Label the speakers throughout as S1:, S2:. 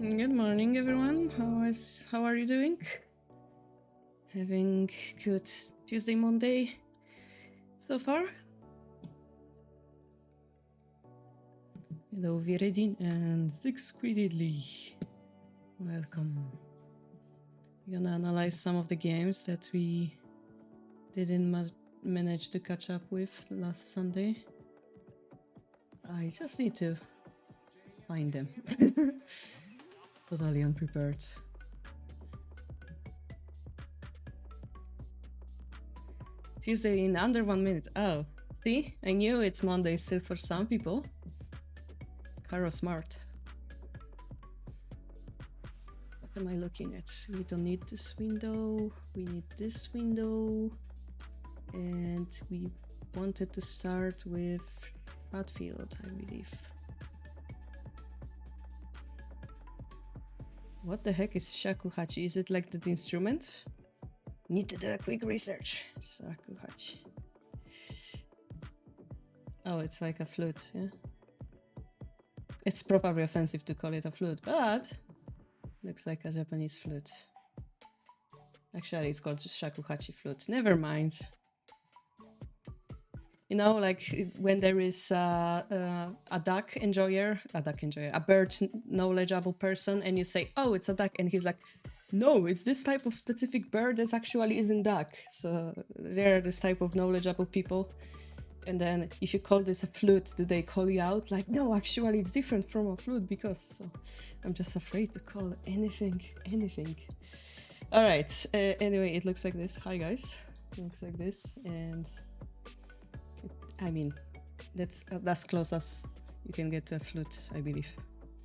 S1: Good morning, everyone. How are you doing? Having good Tuesday, Monday so far? Hello, Viredin and Siegfriedly. Welcome. We're gonna analyze some of the games that we didn't manage to catch up with last Sunday. I just need to find them. Totally unprepared. Tuesday in under 1 minute. Oh, see? I knew it's Monday still for some people. Caro smart. What am I looking at? We don't need this window. We need this window. And we wanted to start with Bradfield, I believe. What the heck is shakuhachi? Is it like that instrument? Need to do a quick research. Shakuhachi. Oh, it's like a flute, yeah? It's probably offensive to call it a flute, but looks like a Japanese flute. Actually, it's called shakuhachi flute. Never mind. You know, like when there is a duck enjoyer, a bird knowledgeable person, and you say, oh, it's a duck, and he's like, no, it's this type of specific bird that actually isn't duck. So they're this type of knowledgeable people. And then if you call this a flute, do they call you out? Like, no, actually it's different from a flute because... So I'm just afraid to call anything. All right, anyway, it looks like this. Hi guys, it looks like this. And I mean, that's as close as you can get to a flute, I believe.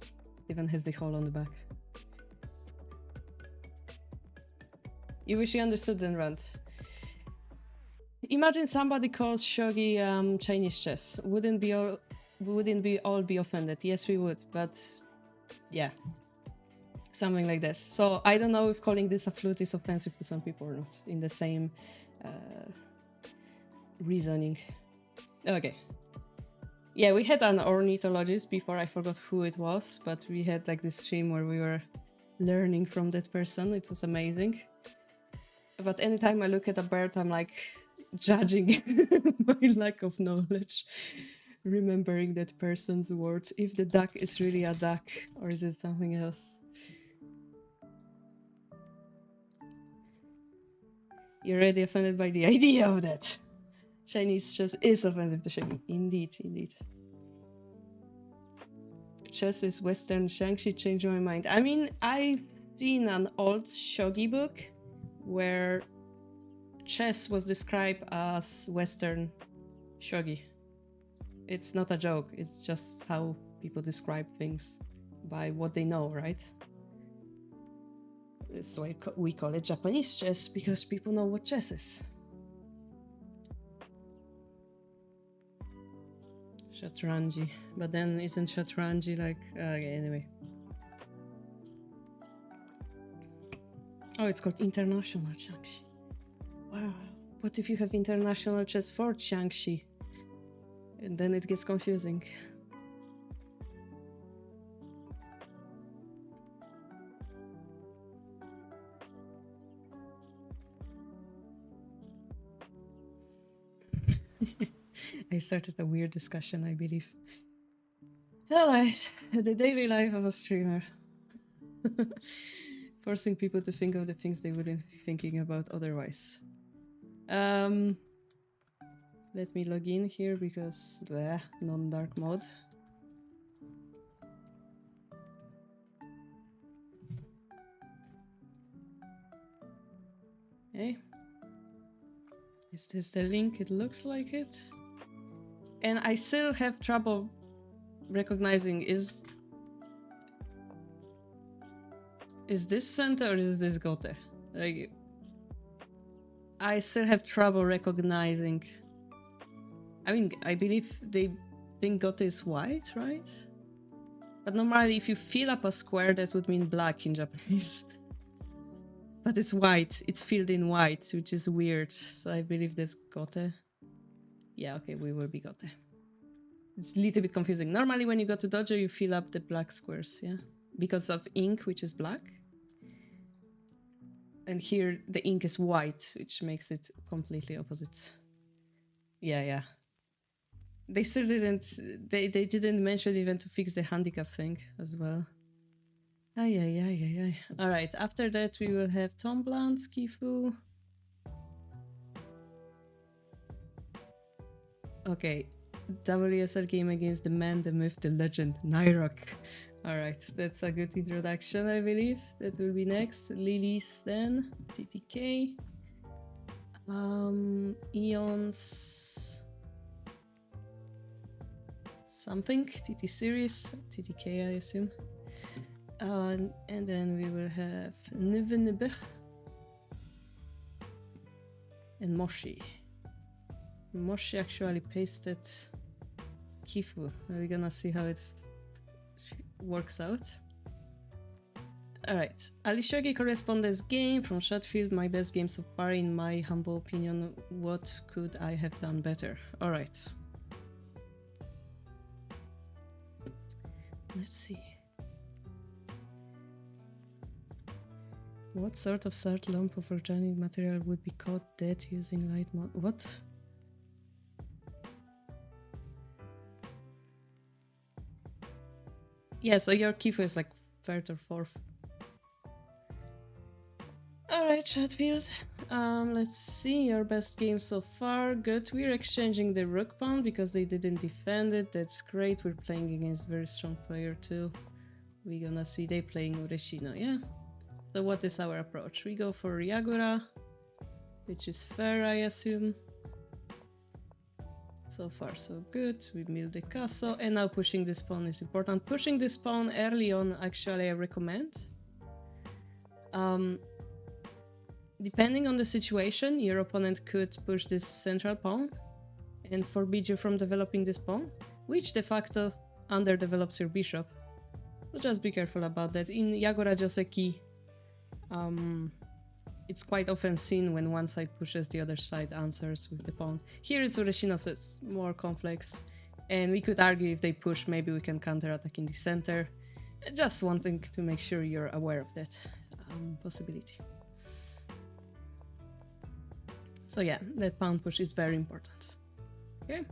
S1: It even has the hole on the back. You wish you understood then, Rand. Imagine somebody calls shogi Chinese chess. Wouldn't we all be offended? Yes, we would, but yeah, something like this. So I don't know if calling this a flute is offensive to some people or not. In the same reasoning. Okay. Yeah, we had an ornithologist before. I forgot who it was, but we had like this stream where we were learning from that person. It was amazing. But anytime I look at a bird, I'm like judging my lack of knowledge, remembering that person's words. If the duck is really a duck, or is it something else? You're already offended by the idea of that. Chinese chess is offensive to shogi. Indeed. Chess is Western. Shang-Chi changed my mind. I mean, I've seen an old shogi book where chess was described as Western shogi. It's not a joke, it's just how people describe things by what they know, right? That's why we call it Japanese chess, because people know what chess is. Shatranji. But then isn't Shatranji like... okay, anyway. Oh, it's called International Jiangxi. Wow. What if you have international chess for Jiangxi? And then it gets confusing. I started a weird discussion, I believe. Alright, the daily life of a streamer. Forcing people to think of the things they wouldn't be thinking about otherwise. Let me log in here because non-dark mode. Okay. Is this the link? It looks like it. And I still have trouble recognizing is this center or is this Gote? Like, I still have trouble recognizing. I mean, I believe they think Gote is white, right? But normally if you fill up a square, that would mean black in Japanese. But it's white. It's filled in white, which is weird. So I believe that's Gote. Yeah, okay, we will be Gote. It's a little bit confusing. Normally when you go to Dojo, you fill up the black squares, yeah? because of ink, which is black. And here the ink is white, which makes it completely opposite. Yeah. They still didn't, they didn't mention even to fix the handicap thing as well. Ay. Alright, after that we will have Tom Blunt's Kifu. Okay, WSL game against the man, the myth, the legend, Nyrok. Alright, that's a good introduction, I believe. That will be next. Lily's then, TTK. Eons... something, TT series, TTK I assume. And then we will have Nivenibich and Moshi. Moshi actually pasted Kifu. We're gonna see how it works out. Alright, Ali Shogi correspondence game from Sheffield. My best game so far, in my humble opinion. What could I have done better? Alright. Let's see. What sort of third lump of organic material would be caught dead using light mod? What? Yeah, so your Kifu is like third or fourth. Alright, Chatfield. Let's see, your best game so far. Good. We're exchanging the rook pawn because they didn't defend it. That's great. We're playing against very strong player too. We're gonna see they playing Ureshino, yeah? So what is our approach? We go for Yagura, which is fair, I assume. So far so good. We mill the castle, and now pushing this pawn is important. Pushing this pawn early on, actually, I recommend. Depending on the situation, your opponent could push this central pawn and forbid you from developing this pawn, which de facto underdevelops your bishop. So just be careful about that. In Yagura Joseki, it's quite often seen when one side pushes, the other side answers with the pawn. Here it's Ureshino, so it's more complex. And we could argue if they push, maybe we can counterattack in the center. Just wanting to make sure you're aware of that possibility. So yeah, that pawn push is very important. Okay.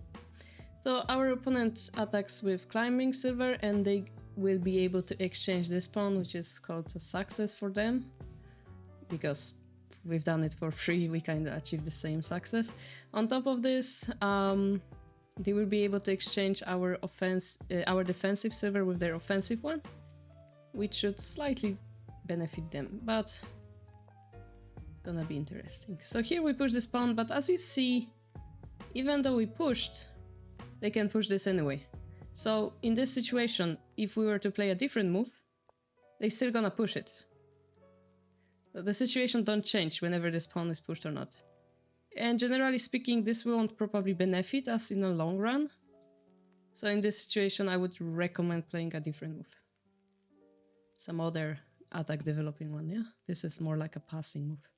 S1: So our opponent attacks with climbing silver, and they will be able to exchange this pawn, which is called a success for them. Because we've done it for free, we kind of achieved the same success. On top of this, they will be able to exchange our defensive silver with their offensive one, which should slightly benefit them, but it's gonna be interesting. So here we push this pawn, but as you see, even though we pushed, they can push this anyway. So in this situation, if we were to play a different move, they're still gonna push it. The situation don't change whenever this pawn is pushed or not. And generally speaking, this won't probably benefit us in the long run. So in this situation, I would recommend playing a different move. Some other attack developing one, yeah? This is more like a passing move.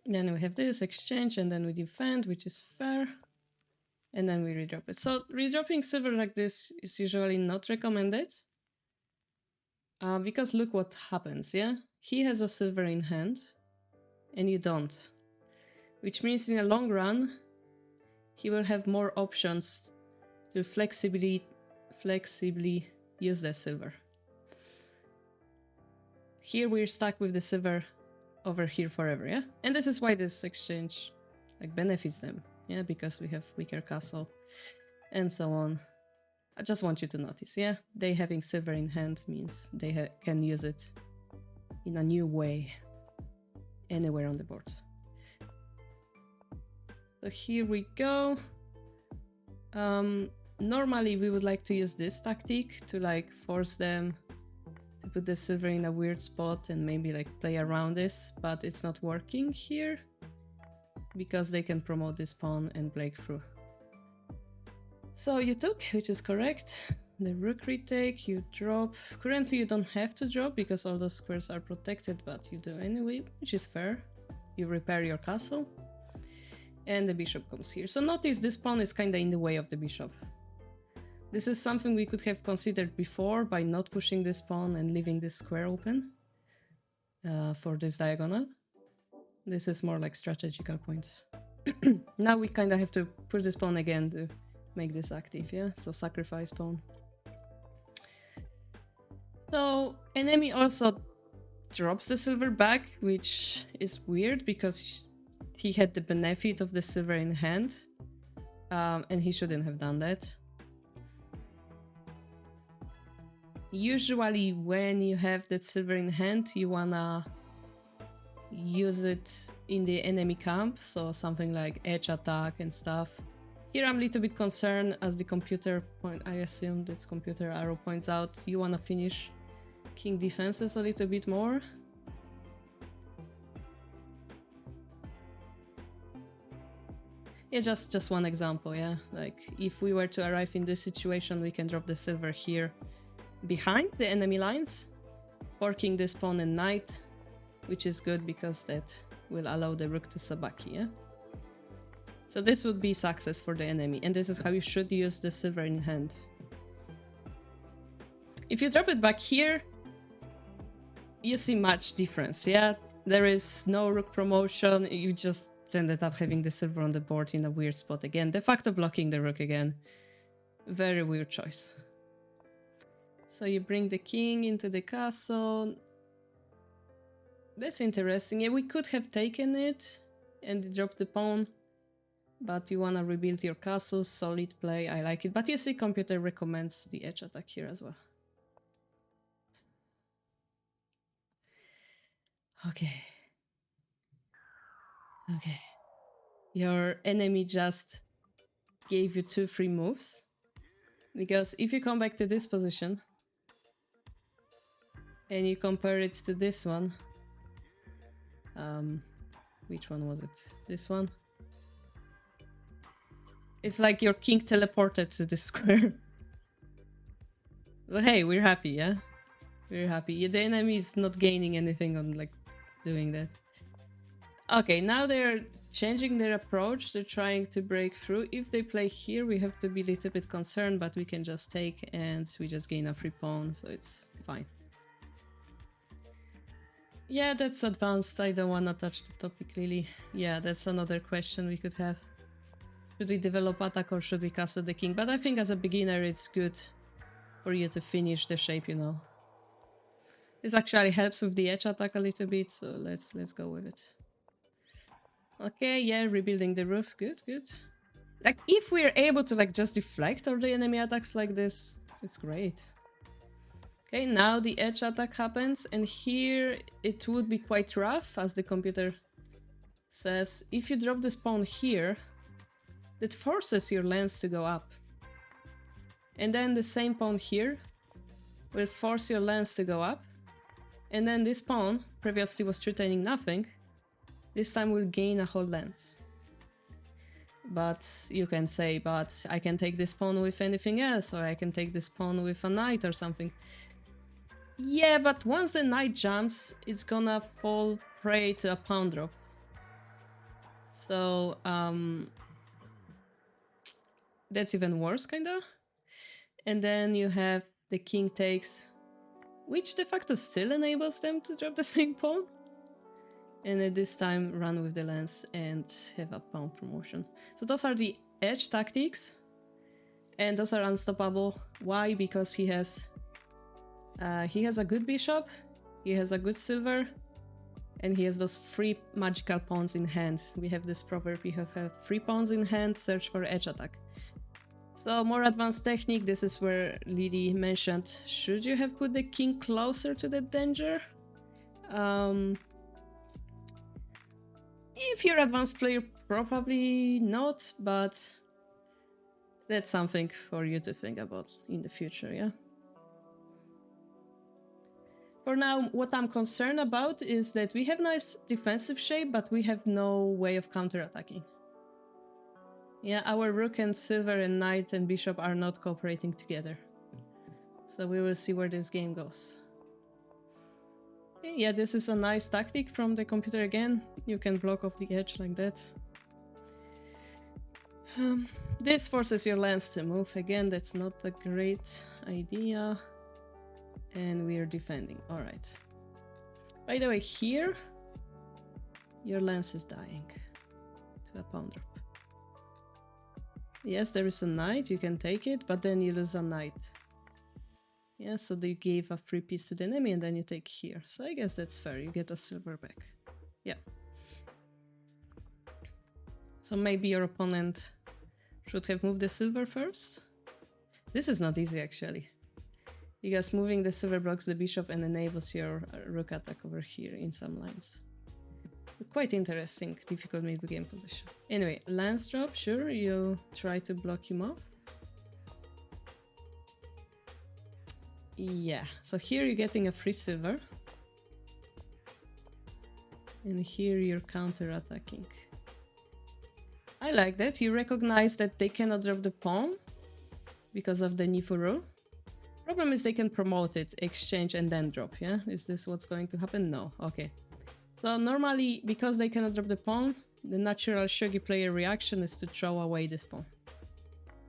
S1: Then we have this exchange, and then we defend, which is fair. And then we redrop it. So redropping silver like this is usually not recommended. Because look what happens, yeah? He has a silver in hand, and you don't. Which means in the long run, he will have more options to flexibly use that silver. Here we're stuck with the silver over here forever, yeah? And this is why this exchange like benefits them, yeah? Because we have weaker castle and so on. I just want you to notice, yeah? They having silver in hand means they can use it in a new way anywhere on the board. So here we go. Normally we would like to use this tactic to like force them to put the silver in a weird spot and maybe like play around this, but it's not working here because they can promote this pawn and break through. So you took, which is correct. The rook retake, you drop. Currently you don't have to drop because all those squares are protected, but you do anyway, which is fair. You repair your castle. And the bishop comes here. So notice this pawn is kinda in the way of the bishop. This is something we could have considered before by not pushing this pawn and leaving this square open for this diagonal. This is more like strategical point. Now we kind of have to push this pawn again to make this active, yeah? So sacrifice pawn. So enemy also drops the silver back, which is weird because he had the benefit of the silver in hand, and he shouldn't have done that. Usually when you have that silver in hand, you wanna use it in the enemy camp, so something like edge attack and stuff. Here I'm a little bit concerned as the computer point, I assume that's computer arrow points out, you wanna finish king defenses a little bit more. Yeah, just one example, yeah. Like, if we were to arrive in this situation, we can drop the silver here behind the enemy lines, forking this pawn and knight, which is good because that will allow the rook to sabaki, yeah? So this would be success for the enemy, and this is how you should use the silver in hand. If you drop it back here, you see much difference, yeah? There is no rook promotion, you just ended up having the silver on the board in a weird spot again, de facto blocking the rook again. Very weird choice. So you bring the king into the castle. That's interesting. Yeah, we could have taken it and dropped the pawn, but you wanna rebuild your castle. Solid play, I like it. But you see, computer recommends the edge attack here as well. Okay. Okay. Your enemy just gave you 2 free moves. Because if you come back to this position and you compare it to this one, which one was it? This one? It's like your king teleported to the square. But hey, we're happy, yeah? We're happy. The enemy is not gaining anything on like doing that. Okay, now they're changing their approach. They're trying to break through. If they play here, we have to be a little bit concerned, but we can just take and we just gain a free pawn, so it's fine. Yeah, that's advanced. I don't want to touch the topic, really. Yeah, that's another question we could have. Should we develop attack or should we castle the king? But I think as a beginner, it's good for you to finish the shape, you know. This actually helps with the edge attack a little bit, so let's go with it. Okay, yeah, rebuilding the roof. Good, good. Like, if we're able to, like, just deflect all the enemy attacks like this, it's great. Okay, now the edge attack happens, and here it would be quite rough, as the computer says. If you drop this pawn here, that forces your lance to go up. And then the same pawn here will force your lance to go up. And then this pawn, previously was retaining nothing, this time will gain a whole lance. But you can say, but I can take this pawn with anything else, or I can take this pawn with a knight or something. Yeah, but once the knight jumps, it's gonna fall prey to a pawn drop. So, that's even worse, kinda. And then you have the king takes, which de facto still enables them to drop the same pawn. And at this time, run with the lance and have a pawn promotion. So those are the edge tactics. And those are unstoppable. Why? Because he has a good bishop, he has a good silver, and he has those 3 magical pawns in hand. We have this proverb, you have 3 pawns in hand, search for edge attack. So more advanced technique, this is where Lily mentioned, should you have put the king closer to the danger? If you're advanced player, probably not, but that's something for you to think about in the future, yeah? For now, what I'm concerned about is that we have nice defensive shape, but we have no way of counterattacking. Yeah, our rook and silver and knight and bishop are not cooperating together. So we will see where this game goes. Okay, yeah, this is a nice tactic from the computer again. You can block off the edge like that. This forces your lance to move. Again, that's not a great idea. And we're defending. Alright. By the way, here, your lance is dying to a pound drop. Yes, there is a knight, you can take it, but then you lose a knight. Yeah, so they gave a free piece to the enemy and then you take here. So I guess that's fair, you get a silver back. Yeah. So maybe your opponent should have moved the silver first? This is not easy actually. Because moving the silver blocks the bishop and enables your rook attack over here in some lines. Quite interesting, difficult middle game position. Anyway, lance drop, sure, you try to block him off. Yeah, so here you're getting a free silver. And here you're counter-attacking. I like that, you recognize that they cannot drop the pawn because of the Nifu rule. Problem is they can promote it, exchange and then drop, yeah? Is this what's going to happen? No, okay. So normally, because they cannot drop the pawn, the natural shogi player reaction is to throw away this pawn.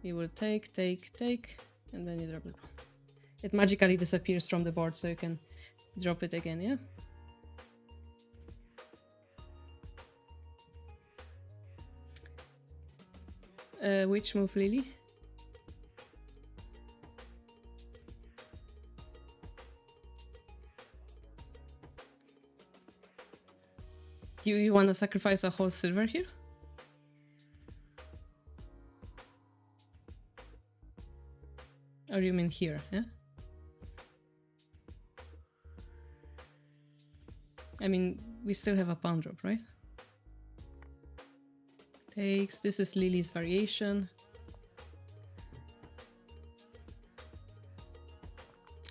S1: You will take, and then you drop the pawn. It magically disappears from the board, so you can drop it again, yeah? Which move, Lily? Do you want to sacrifice a whole silver here? Or you mean here, yeah? I mean, we still have a pawn drop, right? Takes, this is Lily's variation.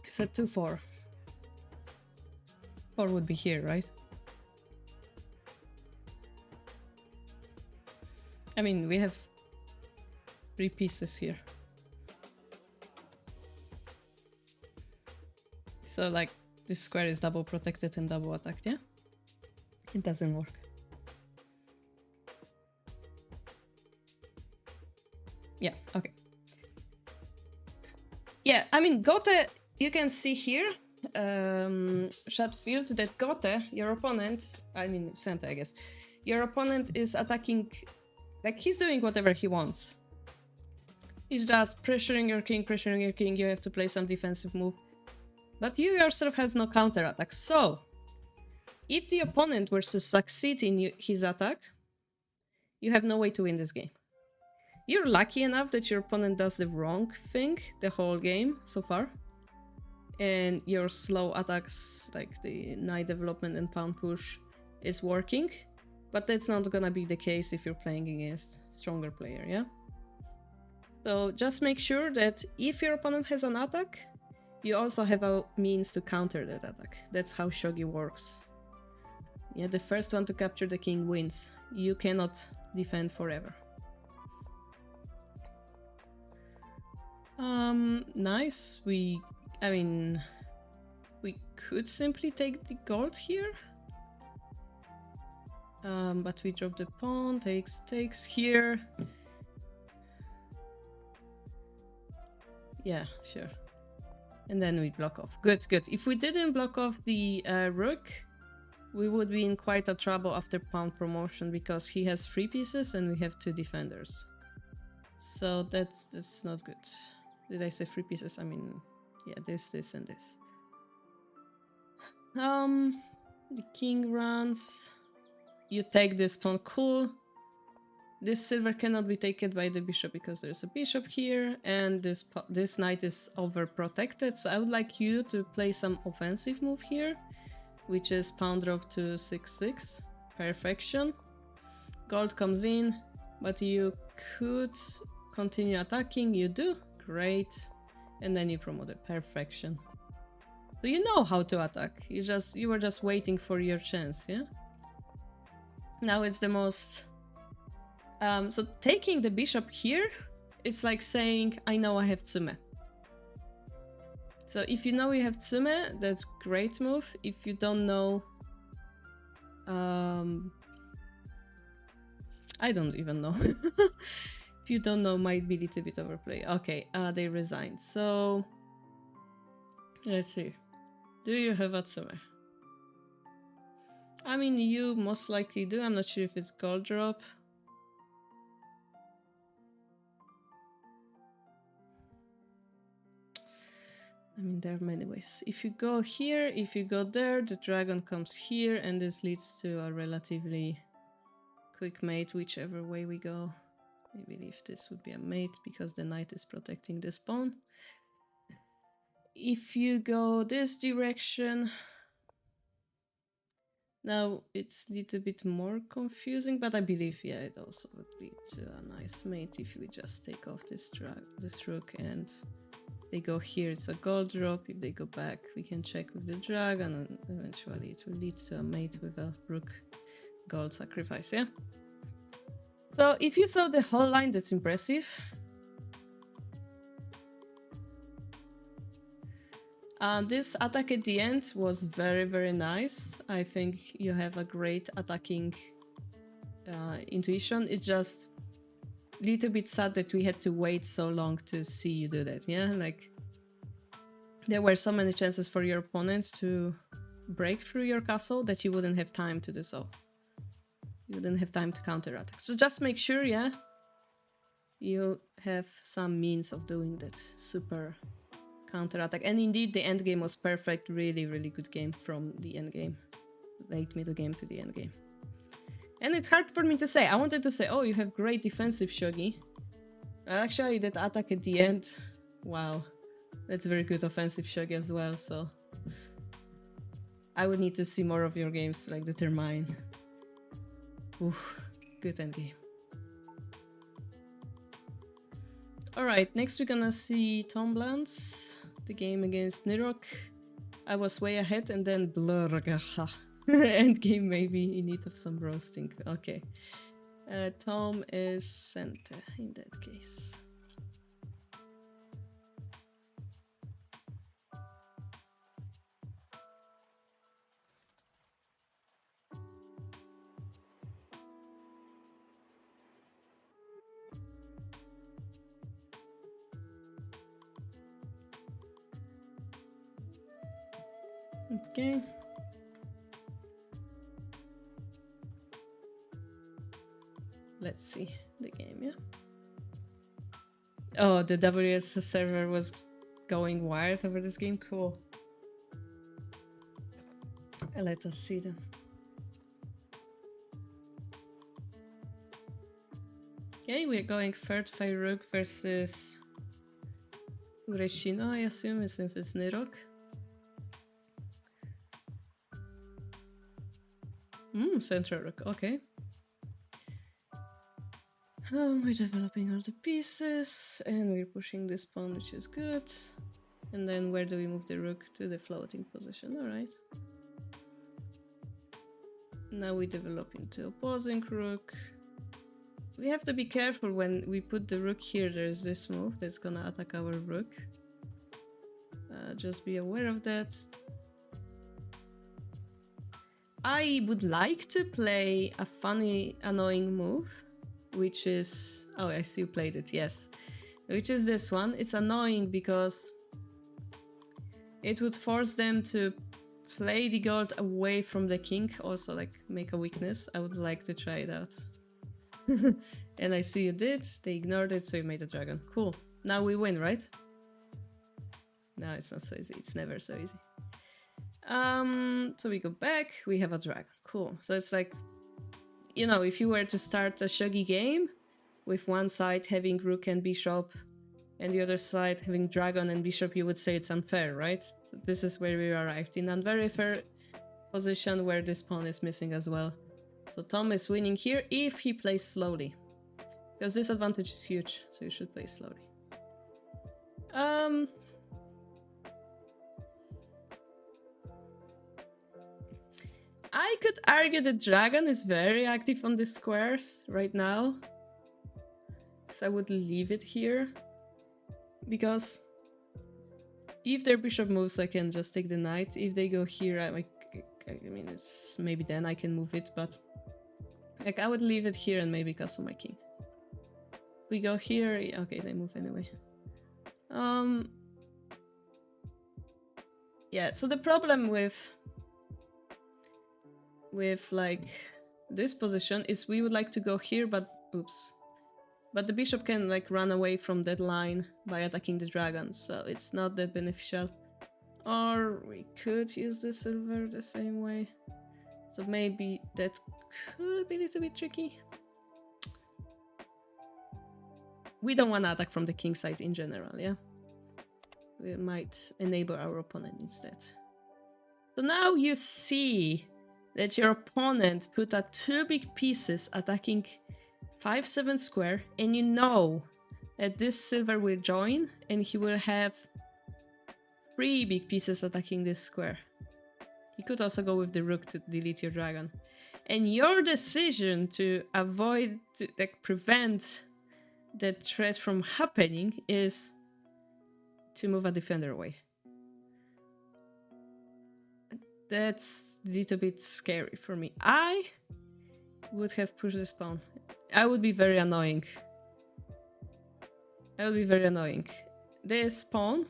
S1: You said 2-4. 4 would be here, right? I mean, we have 3 pieces here. So, like, this square is double protected and double attacked, yeah? It doesn't work. Yeah, okay. Yeah, I mean, Gote, you can see here, Shadfield, that Gote, your opponent, I mean, Santa, I guess, your opponent is attacking. Like, he's doing whatever he wants. He's just pressuring your king, you have to play some defensive move. But you yourself has no counter-attack, so if the opponent were to succeed in his attack, you have no way to win this game. You're lucky enough that your opponent does the wrong thing the whole game so far. And your slow attacks, like the knight development and pawn push, is working. But that's not gonna be the case if you're playing against a stronger player, yeah? So just make sure that if your opponent has an attack, you also have a means to counter that attack. That's how Shogi works. Yeah, the first one to capture the king wins. You cannot defend forever. Nice. I mean, we could simply take the gold here. But we drop the pawn, takes here. Yeah, sure. And then we block off. Good. If we didn't block off the rook, we would be in quite a trouble after pawn promotion because he has 3 pieces and we have 2 defenders. So that's not good. Did I say 3 pieces? I mean, yeah, this, and this. The king runs. You take this pawn, cool. This silver cannot be taken by the bishop because there's a bishop here, and this knight is overprotected. So I would like you to play some offensive move here, which is pawn drop to 6-6. Perfection. Gold comes in, but you could continue attacking. You do. Great. And then you promote it. Perfection. So you know how to attack. You were just waiting for your chance, yeah? Now it's the most... so taking the bishop here, it's like saying, I know I have tsume. So if you know you have tsume, that's great move. If you don't know... I don't even know. If you don't know, might be a little bit overplay. Okay, they resigned. So let's see. Do you have Atsume? I mean, you most likely do. I'm not sure if it's gold drop. I mean, there are many ways. If you go here, if you go there, the dragon comes here, and this leads to a relatively quick mate, whichever way we go. I believe this would be a mate, because the knight is protecting this pawn. If you go this direction... Now, it's a little bit more confusing, but I believe, yeah, it also would lead to a nice mate if we just take off this rook and... They go here, it's a gold drop. If they go back, we can check with the dragon, and eventually it will lead to a mate with a rook gold sacrifice, yeah? So if you saw the whole line, that's impressive. This attack at the end was very, very nice. I think you have a great attacking intuition. It's just little bit sad that we had to wait so long to see you do that, yeah? Like, there were so many chances for your opponents to break through your castle that you wouldn't have time to do so. You wouldn't have time to counterattack. So just make sure, yeah, you have some means of doing that super counterattack. And indeed, the endgame was perfect. Really, really good game from the endgame. Late middle game to the endgame. And it's hard for me to say. I wanted to say, oh, you have great defensive Shogi. Actually, that attack at the end, wow. That's very good offensive Shogi as well, so... I would need to see more of your games to, like, determine. Oof, good endgame. Alright, next we're gonna see Tom Bland's, the game against Nirok. I was way ahead and then blur. Endgame maybe in need of some roasting. Okay. Tom is center in that case. Okay. Let's see the game, yeah? Oh, the WS server was going wild over this game? Cool. Let us see them. Okay, we're going third Fairuk versus Ureshino, I assume, since it's Nirok. Central Rook, okay. We're developing all the pieces, and we're pushing this pawn, which is good. And then where do we move the rook? To the floating position, alright. Now we develop into opposing rook. We have to be careful when we put the rook here, there's this move that's gonna attack our rook. Just be aware of that. I would like to play a funny, annoying move, which is... Oh, I see you played it, yes. Which is this one. It's annoying because it would force them to play the gold away from the king, also like make a weakness. I would like to try it out. And I see you did, they ignored it, so you made a dragon. Cool. Now we win, right? No, it's not so easy. It's never so easy. So we go back, we have a dragon. Cool. So it's like, you know, if you were to start a shogi game with one side having rook and bishop and the other side having dragon and bishop, you would say it's unfair, right? So this is where we arrived, in a very fair position where this pawn is missing as well. So Tom is winning here if he plays slowly, because this advantage is huge, so you should play slowly. I could argue the dragon is very active on the squares right now, so I would leave it here, because if their bishop moves, I can just take the knight. If they go here, I mean, it's maybe then I can move it, but like I would leave it here and maybe castle my king. We go here. Okay, they move anyway. Yeah, so the problem with like this position is we would like to go here, but oops. But the bishop can like run away from that line by attacking the dragon, so it's not that beneficial. Or we could use the silver the same way. So maybe that could be a little bit tricky. We don't want to attack from the king side in general, yeah? We might enable our opponent instead. So now you see that your opponent put out 2 big pieces attacking 5-7 square, and you know that this silver will join and he will have 3 big pieces attacking this square. He could also go with the rook to delete your dragon. And your decision to avoid, to like prevent that threat from happening is to move a defender away. That's a little bit scary for me. I would have pushed this pawn. I would be very annoying. That would be very annoying. This pawn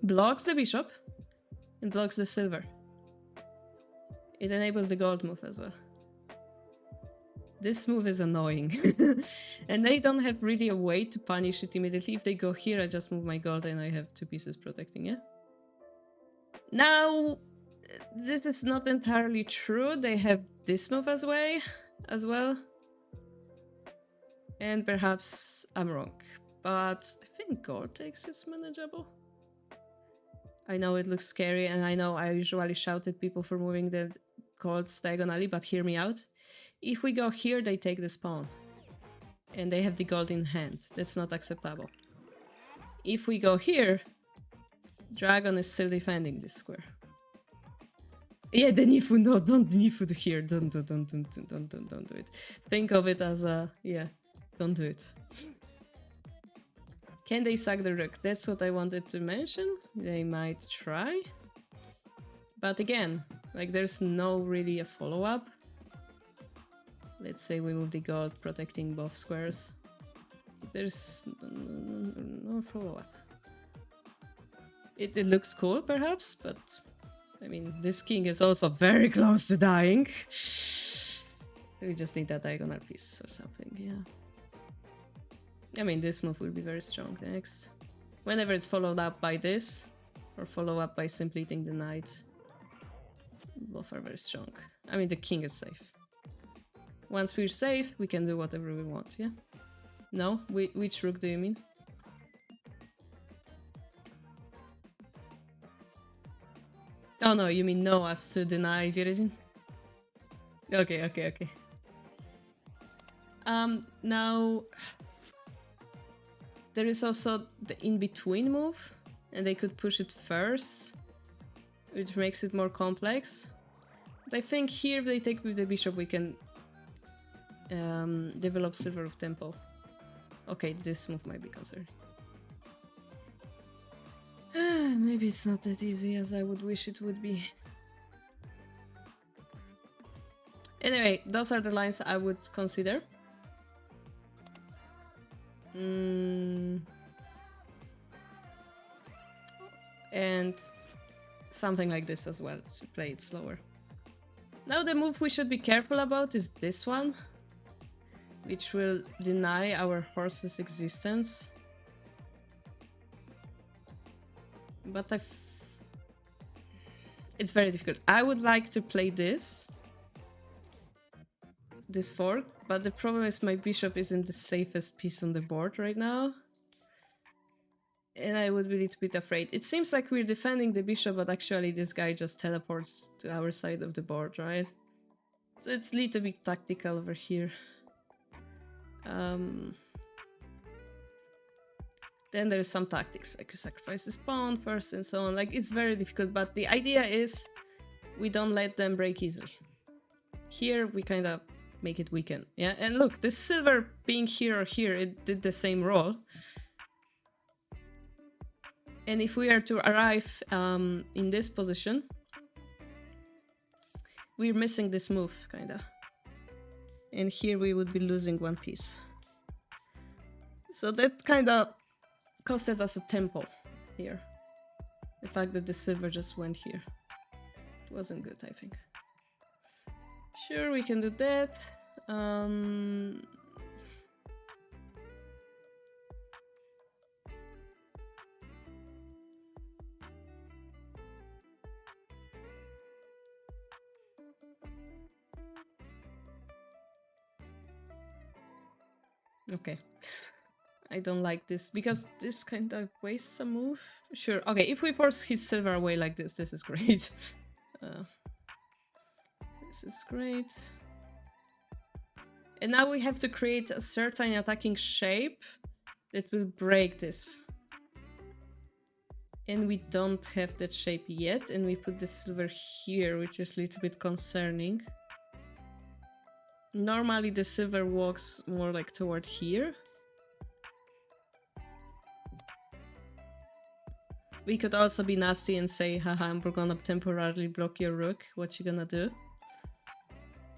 S1: blocks the bishop and blocks the silver. It enables the gold move as well. This move is annoying. And they don't have really a way to punish it immediately. If they go here, I just move my gold and I have 2 pieces protecting it. Now, this is not entirely true. They have this move as well. And perhaps I'm wrong. But I think gold takes is manageable. I know it looks scary, and I know I usually shout at people for moving the golds diagonally, but hear me out. If we go here, they take this pawn. And they have the gold in hand. That's not acceptable. If we go here, dragon is still defending this square. Yeah, the Nifu, no, don't Nifu here. Don't do it. Think of it as a, yeah, don't do it. Can they sack the rook? That's what I wanted to mention. They might try. But again, like there's no really a follow-up. Let's say we move the gold, protecting both squares. There's no follow-up. It looks cool, perhaps, but I mean, this king is also very close to dying. We just need that diagonal piece or something, yeah. I mean, this move will be very strong next. Whenever it's followed up by this, or follow up by simply eating the knight, both are very strong. I mean, the king is safe. Once we're safe, we can do whatever we want, yeah? No? Which rook do you mean? Oh no, you mean no as to deny Virgin? Okay. Now... There is also the in-between move, and they could push it first, which makes it more complex. But I think here, if they take with the bishop, we can develop Silver of Temple. Okay, this move might be concerning. Maybe it's not that easy as I would wish it would be. Anyway, those are the lines I would consider. And something like this as well, to play it slower. Now the move we should be careful about is this one, which will deny our horse's existence. But it's very difficult. I would like to play this fork, but the problem is my bishop isn't the safest piece on the board right now. And I would be a little bit afraid. It seems like we're defending the bishop, but actually this guy just teleports to our side of the board, right? So it's a little bit tactical over here. Then there's some tactics, like you sacrifice this pawn first and so on. Like, it's very difficult, but the idea is we don't let them break easily. Here, we kind of make it weaken. Yeah, and look, this silver being here or here, it did the same role. And if we are to arrive in this position, we're missing this move, kind of. And here we would be losing one piece. So that kind of costed us a tempo here. The fact that the silver just went here. It wasn't good, I think. Sure, we can do that. Okay. I don't like this because this kind of wastes a move. Sure. Okay, if we force his silver away like this is great. This is great. And now we have to create a certain attacking shape that will break this. And we don't have that shape yet, and we put the silver here, which is a little bit concerning. Normally the silver walks more like toward here. We could also be nasty and say, haha, I'm gonna temporarily block your rook. What you gonna do?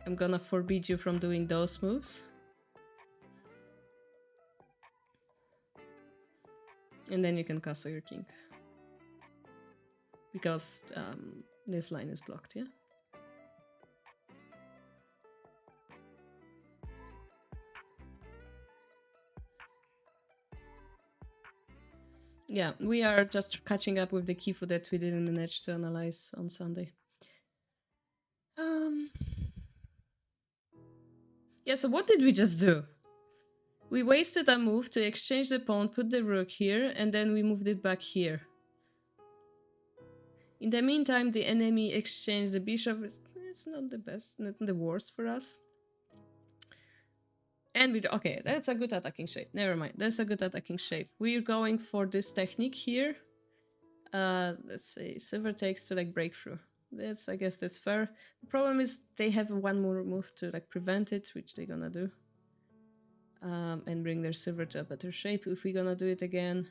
S1: I'm gonna forbid you from doing those moves. And then you can castle your king. Because this line is blocked, yeah? Yeah, we are just catching up with the kifu that we didn't manage to analyze on Sunday. Yeah, so what did we just do? We wasted a move to exchange the pawn, put the rook here, and then we moved it back here. In the meantime, the enemy exchanged the bishop. It's not the best, not the worst for us. And we okay, that's a good attacking shape. Never mind, that's a good attacking shape. We're going for this technique here. Let's say silver takes to like breakthrough. I guess that's fair. The problem is they have one more move to like prevent it, which they're gonna do. And bring their silver to a better shape if we're gonna do it again.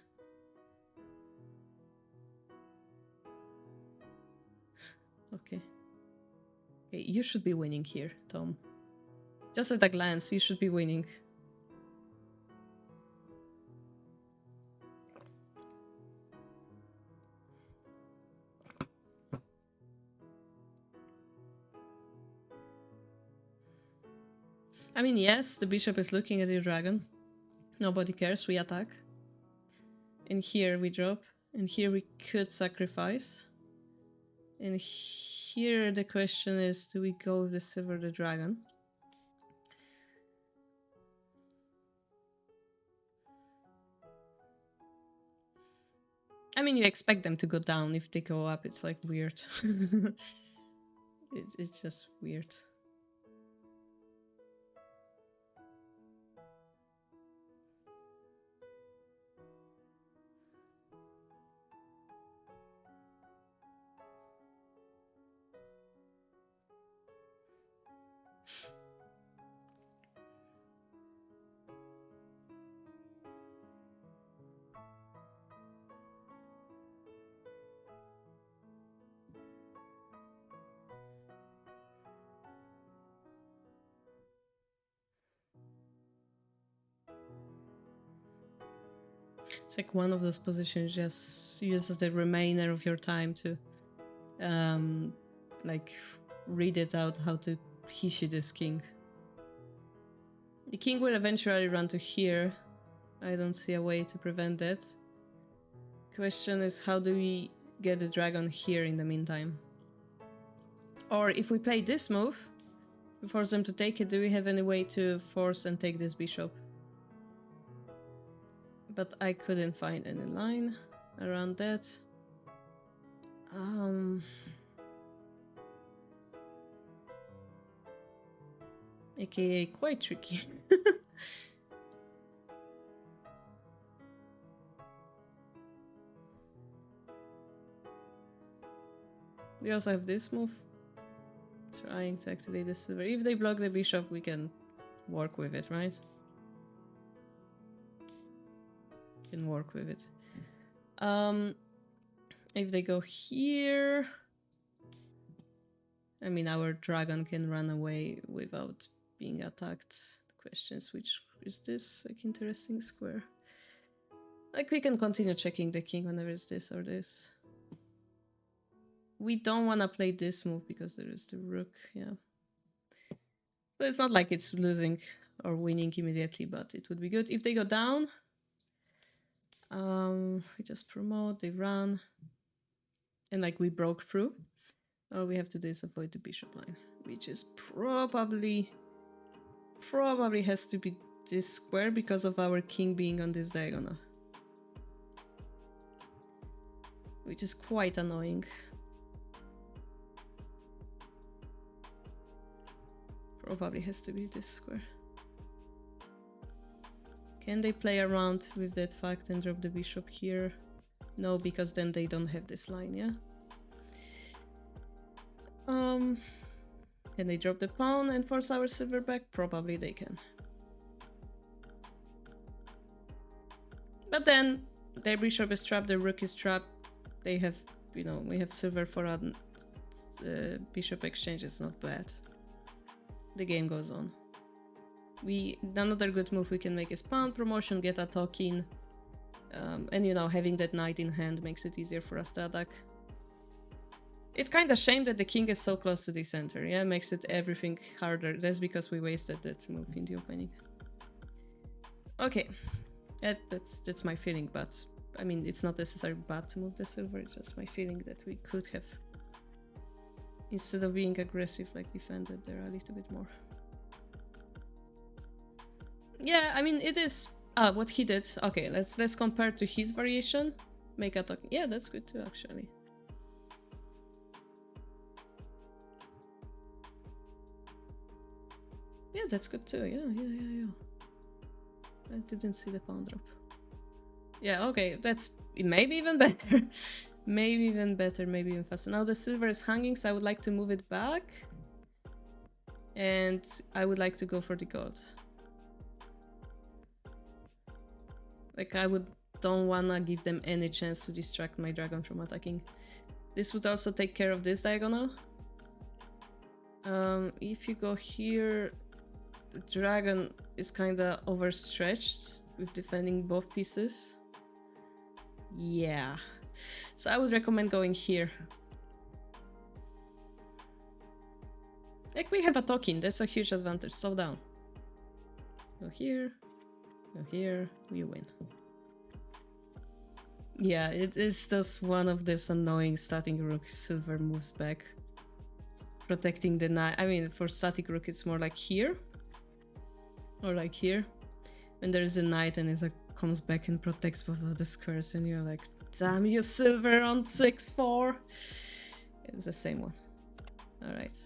S1: Okay. Okay, you should be winning here, Tom. Just at a glance, you should be winning. I mean, yes, the bishop is looking at your dragon. Nobody cares, we attack. And here we drop. And here we could sacrifice. And here the question is, do we go with the silver the dragon? I mean, you expect them to go down. If they go up, it's like weird. It's just weird. It's like one of those positions just uses the remainder of your time to like read it out how to hishi this king. The king will eventually run to here. I don't see a way to prevent that. Question is, how do we get the dragon here in the meantime? Or if we play this move, we force them to take it, do we have any way to force and take this bishop? But I couldn't find any line around that. AKA quite tricky. We also have this move. Trying to activate the silver. If they block the bishop, we can work with it, right? Can work with it. If they go here, I mean, our dragon can run away without being attacked. The questions. Which is this, like, interesting square? Like, we can continue checking the king whenever it's this or this. We don't want to play this move because there is the rook, yeah. So it's not like it's losing or winning immediately, but it would be good. If they go down, we just promote, they run, and like we broke through. All we have to do is avoid the bishop line, which is probably has to be this square because of our king being on this diagonal. Which is quite annoying. Probably has to be this square. Can they play around with that fact and drop the bishop here? No, because then they don't have this line, yeah? Can they drop the pawn and force our silver back? Probably they can. But then their bishop is trapped, their rook is trapped. They have, you know, we have silver for a bishop exchange. It's not bad. The game goes on. Another good move we can make is pawn promotion, get a token, and you know, having that knight in hand makes it easier for us to attack. It's kind of shame that the king is so close to the center, yeah, makes it everything harder. That's because we wasted that move in the opening. Okay, that's my feeling, but I mean, it's not necessarily bad to move the silver, it's just my feeling that we could have, instead of being aggressive, like defended there a little bit more. Yeah, I mean, it is what he did. Okay, let's compare to his variation. Make a token. Yeah, that's good too, actually. Yeah, that's good too. Yeah. I didn't see the pawn drop. Yeah, okay, that's maybe even better. Maybe even better, maybe even faster. Now the silver is hanging, so I would like to move it back. And I would like to go for the gold. Like, don't wanna give them any chance to distract my dragon from attacking. This would also take care of this diagonal. If you go here, the dragon is kinda overstretched with defending both pieces. Yeah. So I would recommend going here. Like, we have a token, that's a huge advantage. Slow down. Go here. Go here, we win. Yeah, it's just one of these annoying static rook silver moves back. Protecting the knight. I mean, for static rook it's more like here. Or like here. When there's a knight and it like comes back and protects both of the squares and you're like, damn you silver on 6-4. It's the same one. Alright.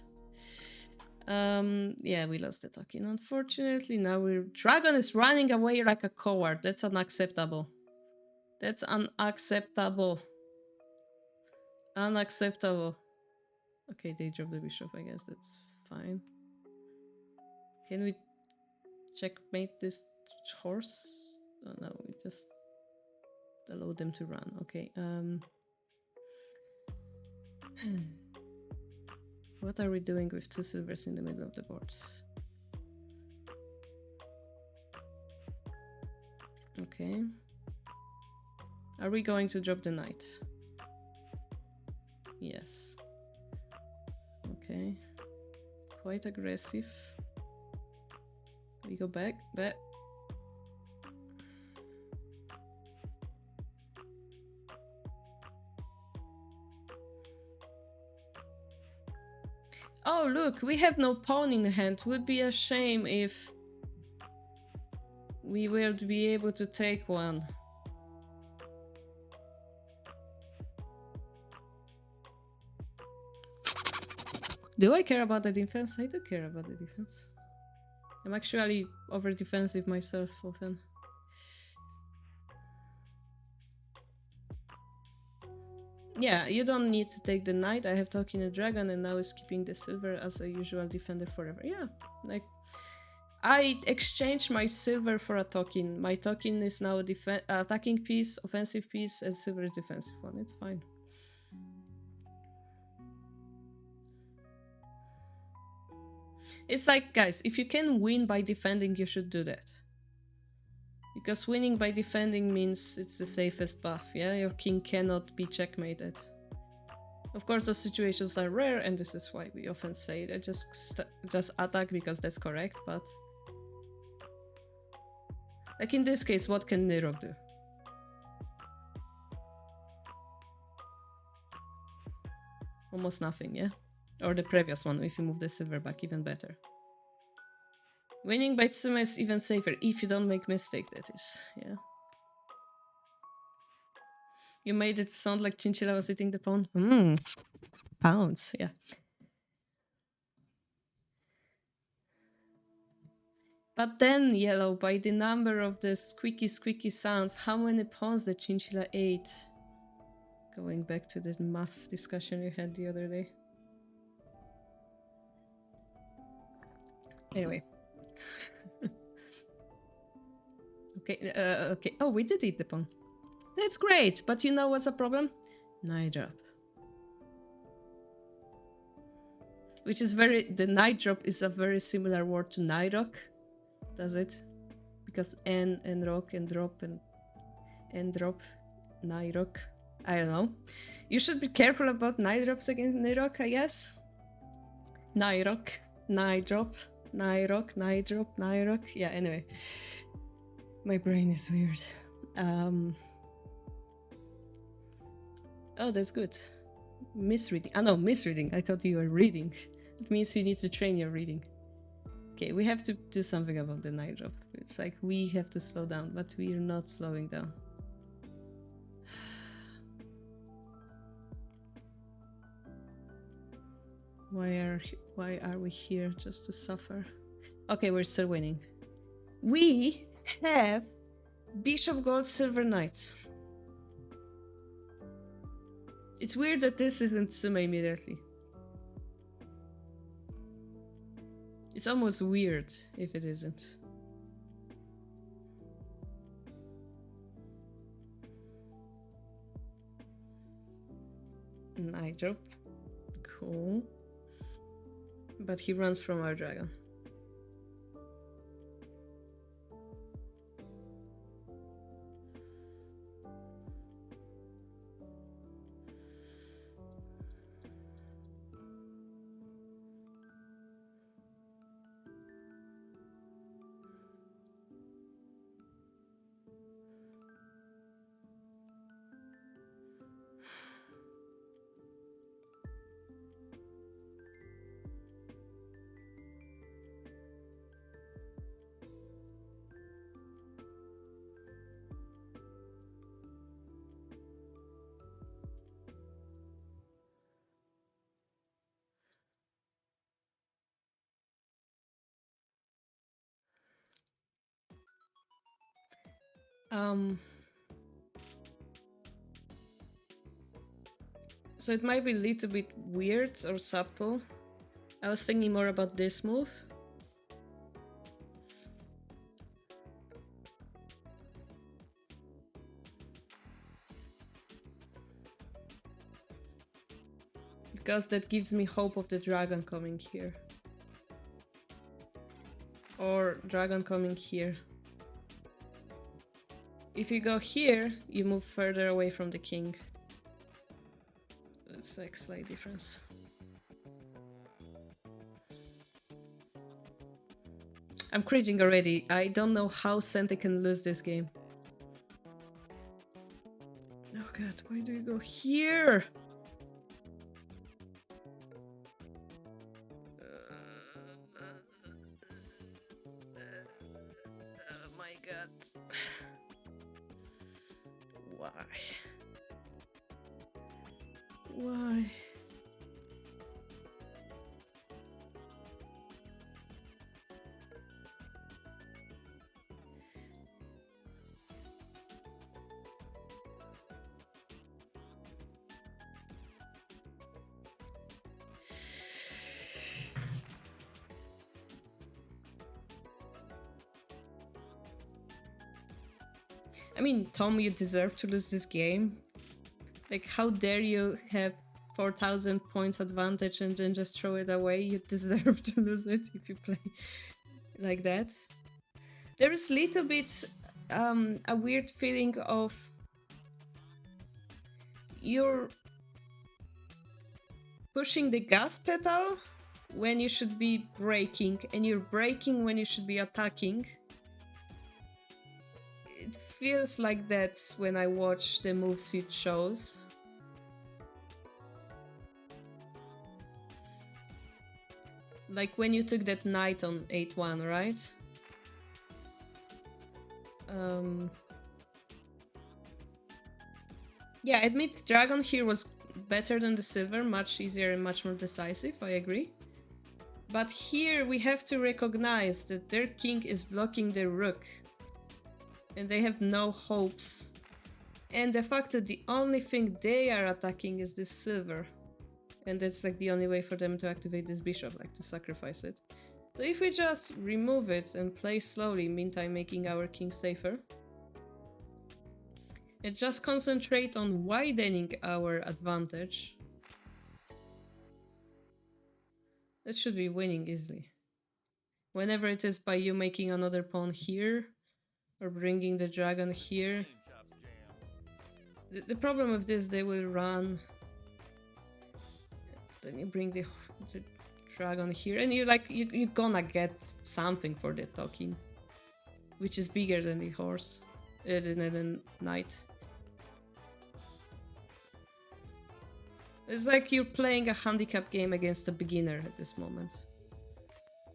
S1: Yeah, we lost the token, unfortunately. Now dragon is running away like a coward. That's unacceptable. That's unacceptable. Unacceptable. Okay, they dropped the bishop, I guess that's fine. Can we checkmate this horse? Oh no, we just allow them to run. Okay, what are we doing with two silvers in the middle of the board? Okay. Are we going to drop the knight? Yes. Okay. Quite aggressive. We go back. Oh, look, we have no pawn in hand. Would be a shame if we would be able to take one. Do I care about the defense? I do care about the defense. I'm actually over defensive myself often. Yeah, you don't need to take the knight. I have taken a dragon and now is keeping the silver as a usual defender forever. Yeah, like I exchanged my silver for a token. My token is now a attacking piece, offensive piece, and silver is defensive one. It's fine. It's like, guys, if you can win by defending, you should do that. Because winning by defending means it's the safest buff, yeah? Your king cannot be checkmated. Of course, those situations are rare, and this is why we often say that just attack because that's correct, but... Like in this case, what can Nirok do? Almost nothing, yeah? Or the previous one, if you move the silver back, even better. Winning by Tsuma is even safer, if you don't make mistake, that is, yeah. You made it sound like Chinchilla was eating the pawn. Pounds, yeah. But then, Yellow, by the number of the squeaky sounds, how many pawns the Chinchilla ate? Going back to this math discussion we had the other day. Anyway. Okay, okay. Oh, we did eat the pawn. That's great, but you know what's a problem? Night drop. Which is the night drop is a very similar word to night rock, does it? Because N and rock and drop and drop, night rock. I don't know. You should be careful about night drops against night rock, I guess. Night rock, night drop, night rock, night drop, night rock. Yeah, anyway. My brain is weird. Oh, that's good. Misreading. Ah, no, misreading. I thought you were reading. It means you need to train your reading. Okay, we have to do something about the night drop. It's like we have to slow down, but we're not slowing down. Why are we here just to suffer? Okay, we're still winning. We have Bishop Gold Silver Knights. It's weird that this isn't Tsuma immediately. It's almost weird if it isn't. Night drop. Cool. But he runs from our dragon. So it might be a little bit weird or subtle. I was thinking more about this move. Because that gives me hope of the dragon coming here. Or dragon coming here. If you go here, you move further away from the king. It's like a slight difference. I'm cringing already. I don't know how Sente can lose this game. Oh god, why do you go here? Oh my god. Why? Why? I mean, Tom, you deserve to lose this game. Like, how dare you have 4,000 points advantage and then just throw it away. You deserve to lose it if you play like that. There is little bit a weird feeling of you're pushing the gas pedal when you should be braking, and you're braking when you should be attacking. It feels like that when I watch the moves it shows. Like when you took that knight on 8-1, right? Yeah, I admit dragon here was better than the silver, much easier and much more decisive, I agree. But here we have to recognize that their king is blocking the rook. And they have no hopes. And the fact that the only thing they are attacking is this silver. And that's like the only way for them to activate this bishop, like to sacrifice it. So if we just remove it and play slowly, meantime making our king safer, and just concentrate on widening our advantage, that should be winning easily. Whenever it is by you making another pawn here, or bringing the dragon here. The problem with this, they will run. Then you bring the dragon here, and you're gonna get something for the talking, which is bigger than the horse, than the knight. It's like you're playing a handicap game against a beginner at this moment.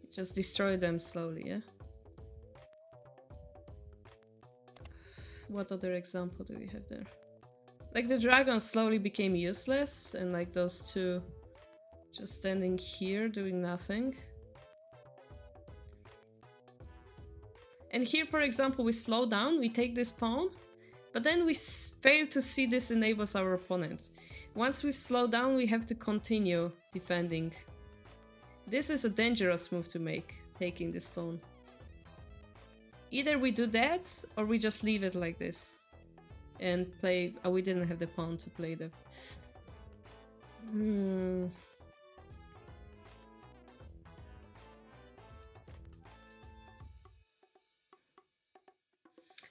S1: You just destroy them slowly, yeah? What other example do we have there? Like the dragon slowly became useless, and like those two just standing here doing nothing. And here, for example, we slow down, we take this pawn, but then we fail to see this enables our opponent. Once we've slowed down, we have to continue defending. This is a dangerous move to make, taking this pawn. Either we do that, or we just leave it like this. And play... Oh, we didn't have the pawn to play the...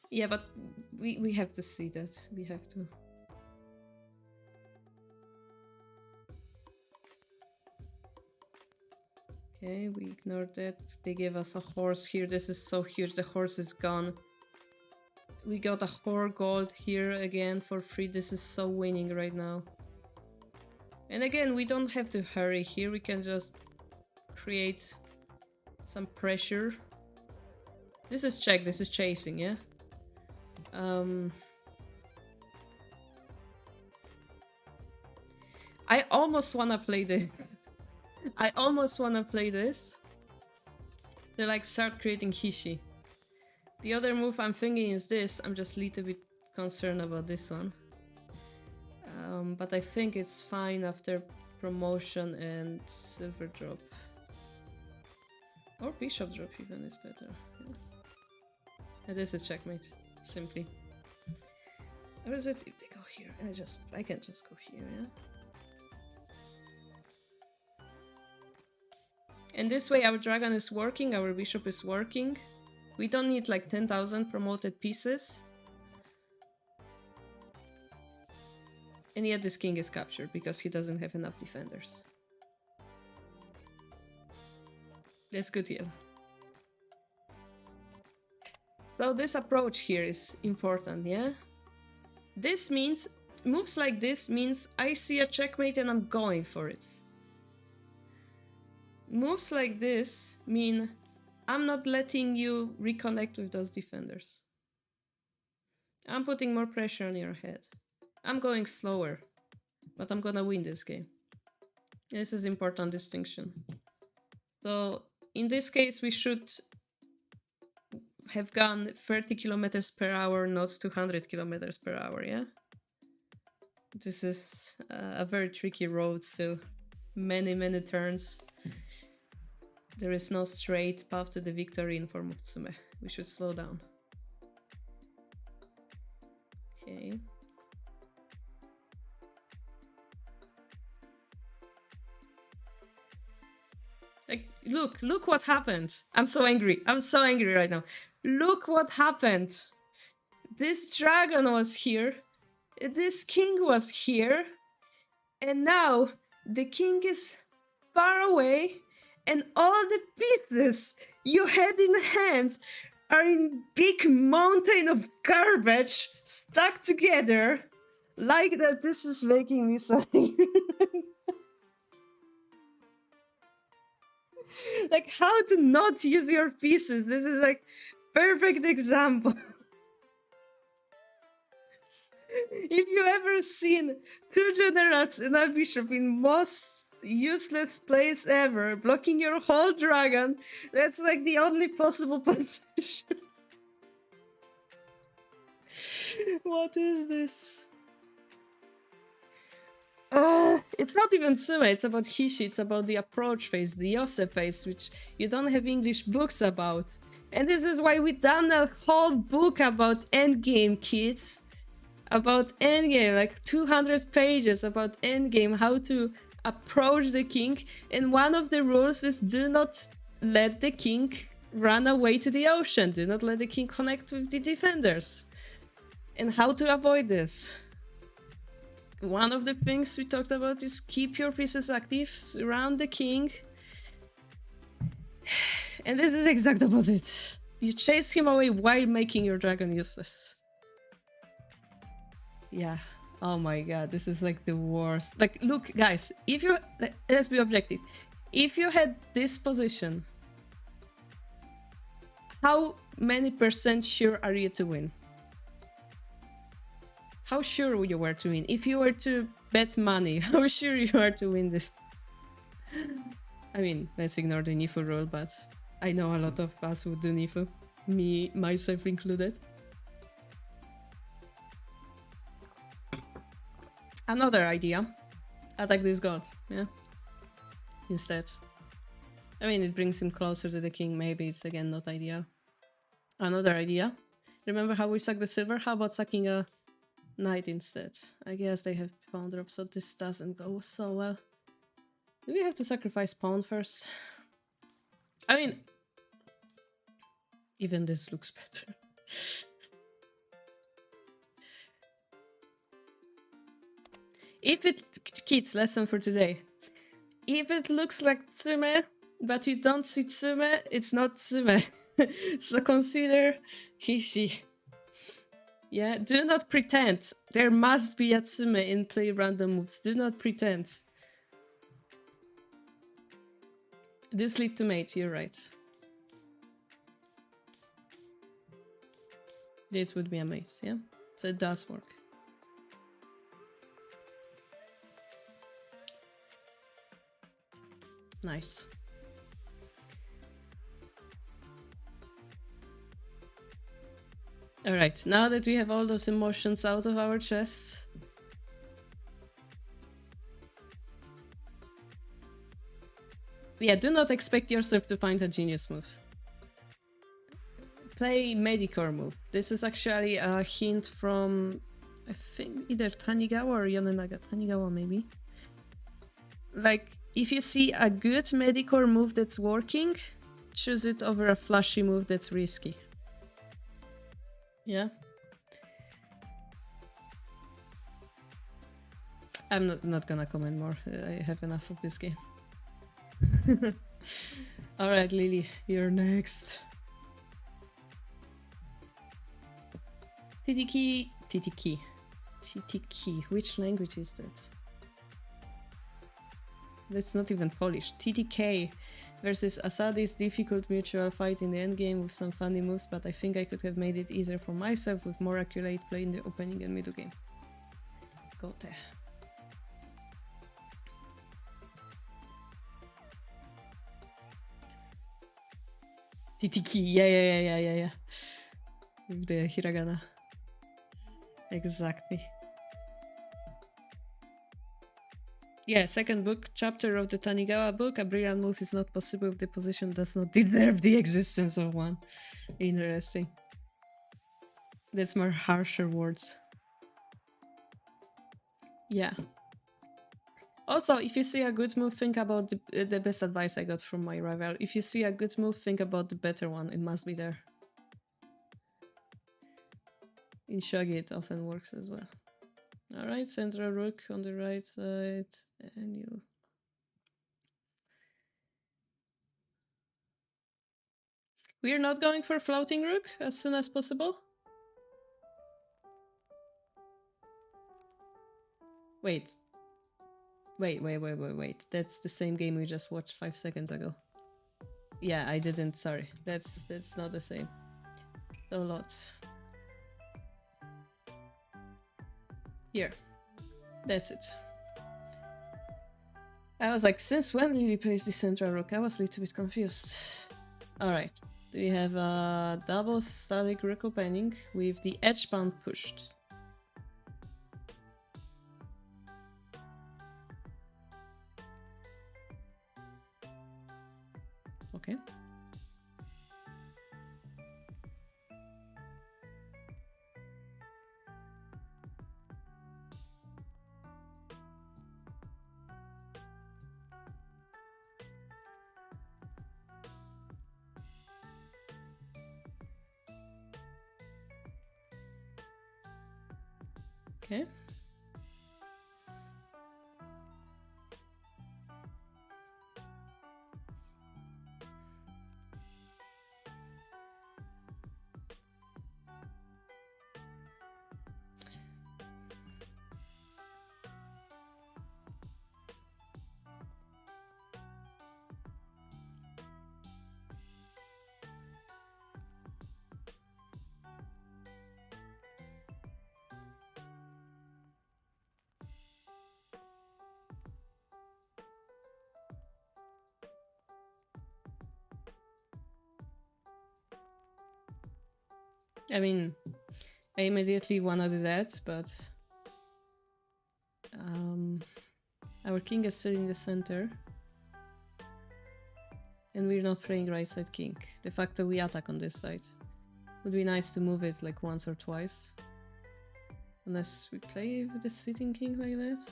S1: Yeah, but we have to see that. We have to. Okay, we ignored that. They gave us a horse here. This is so huge. The horse is gone. We got a 4 gold here again for free. This is so winning right now. And again, we don't have to hurry here. We can just create some pressure. This is check. This is chasing, yeah? I almost wanna play this. I almost wanna play this. To like start creating Hishi. The other move I'm thinking is this. I'm just a little bit concerned about this one. But I think it's fine after promotion and silver drop. Or bishop drop even is better. Yeah. And this is checkmate, simply. Or is it if they go here? I can just go here, yeah? And this way our dragon is working, our bishop is working. We don't need like 10,000 promoted pieces. And yet this king is captured because he doesn't have enough defenders. That's good, yeah. So this approach here is important, yeah? This means, moves like this means I see a checkmate and I'm going for it. Moves like this mean I'm not letting you reconnect with those defenders. I'm putting more pressure on your head. I'm going slower, but I'm gonna win this game. This is important distinction. So in this case, we should have gone 30 kilometers per hour, not 200 kilometers per hour, yeah? This is a very tricky road still. Many turns. There is no straight path to the victory in form of Tsume. We should slow down. Okay. Like, look what happened. I'm so angry. I'm so angry right now. Look what happened. This dragon was here. This king was here. And now the king is far away. And all the pieces you had in hand are in big mountain of garbage stuck together. Like that, this is making me so angry. Like, how to not use your pieces. This is like perfect example. If you ever seen two generals and a bishop in most useless place ever, blocking your whole dragon, that's like the only possible position. What is this? It's not even Sume, it's about Hishi, it's about the approach phase, the Yose phase, which you don't have English books about. And this is why we done a whole book about endgame, kids. About endgame, like 200 pages about endgame, how to approach the king. And one of the rules is do not let the king run away to the ocean. Do not let the king connect with the defenders. And how to avoid this. One of the things we talked about is keep your pieces active, surround the king. And this is the exact opposite. You chase him away while making your dragon useless. Yeah. Oh my god, this is like the worst. Like, look, guys, if you... Let's be objective. If you had this position, how many % sure are you to win? How sure you were to win? If you were to bet money, how sure you are to win this? I mean, let's ignore the Nifu rule, but I know a lot of us would do Nifu. Me, myself included. Another idea. Attack this god, yeah? Instead. I mean, it brings him closer to the king, maybe it's again not ideal. Another idea. Remember how we suck the silver? How about sucking a knight instead? I guess they have pawn drop, so this doesn't go so well. Do we have to sacrifice pawn first? I mean, even this looks better. If it... Kids, lesson for today. If it looks like Tsume, but you don't see Tsume, it's not Tsume. So consider Hishi. Yeah, do not pretend. There must be a Tsume in play random moves. Do not pretend. This lead to mate, you're right. This would be a mace, yeah? So it does work. Nice. Alright, now that we have all those emotions out of our chests, yeah, do not expect yourself to find a genius move. Play Medicore move. This is actually a hint from, I think, either Tanigawa or Yonenaga. Tanigawa, maybe. Like, if you see a good Medicore move that's working, choose it over a flashy move that's risky. Yeah. I'm not gonna comment more. I have enough of this game. Alright, Lily, you're next. Titiki. Which language is that? That's not even Polish. TTK versus Asadi's difficult mutual fight in the endgame with some funny moves, but I think I could have made it easier for myself with more accurate play in the opening and middle game. Go there. TTK, yeah. With the hiragana. Exactly. Yeah, second book, chapter of the Tanigawa book. A brilliant move is not possible if the position does not deserve the existence of one. Interesting. That's more harsher words. Yeah. Also, if you see a good move, think about the best advice I got from my rival. If you see a good move, think about the better one. It must be there. In Shogi, it often works as well. Alright, central rook on the right side, and you... We're not going for floating rook as soon as possible? Wait. Wait. That's the same game we just watched 5 seconds ago. Yeah, I didn't, sorry. That's not the same. So lots. Here. That's it. I was like, since when did he place the central rook? I was a little bit confused. Alright. We have a double static rook opening with the edge bound pushed. Okay. Okay. I mean, I immediately wanna do that, but our king is still in the center. And we're not playing right side king. De facto we attack on this side. Would be nice to move it like once or twice. Unless we play with the sitting king like that.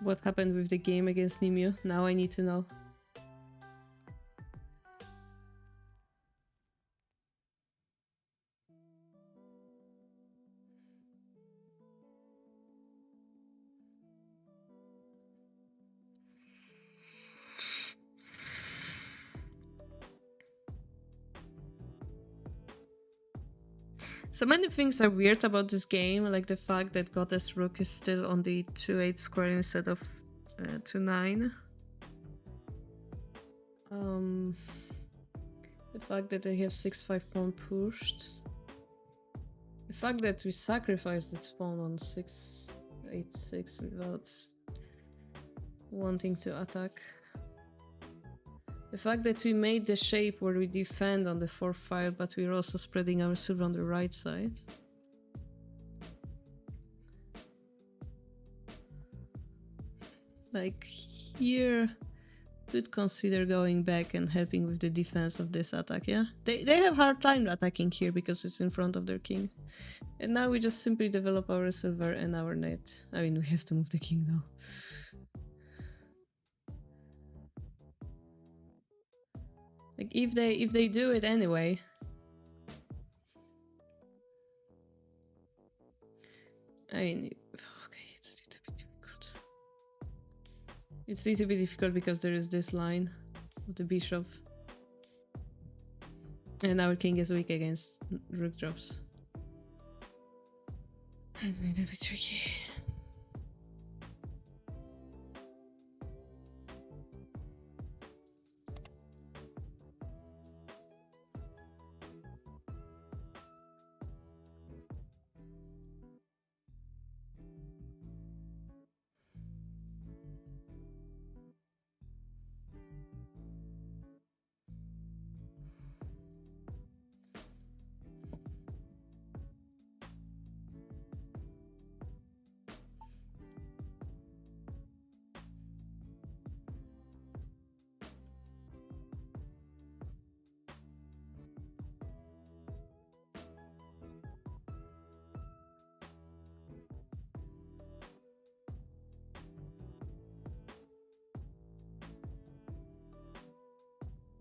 S1: What happened with the game against Nimue? Now I need to know. So many things are weird about this game, like the fact that Goddess Rook is still on the 2-8 square instead of 2-9. The fact that they have 6-5 pawn pushed. The fact that we sacrificed this pawn on 6-8-6 without wanting to attack. The fact that we made the shape where we defend on the 4th file, but we're also spreading our silver on the right side. Like here, could consider going back and helping with the defense of this attack, yeah? They have hard time attacking here because it's in front of their king. And now we just simply develop our silver and our net. I mean, we have to move the king though. Like if they do it anyway. I mean, okay, it's a little bit difficult. It's a little bit difficult because there is this line of the bishop. And our king is weak against rook drops. It's a little bit tricky.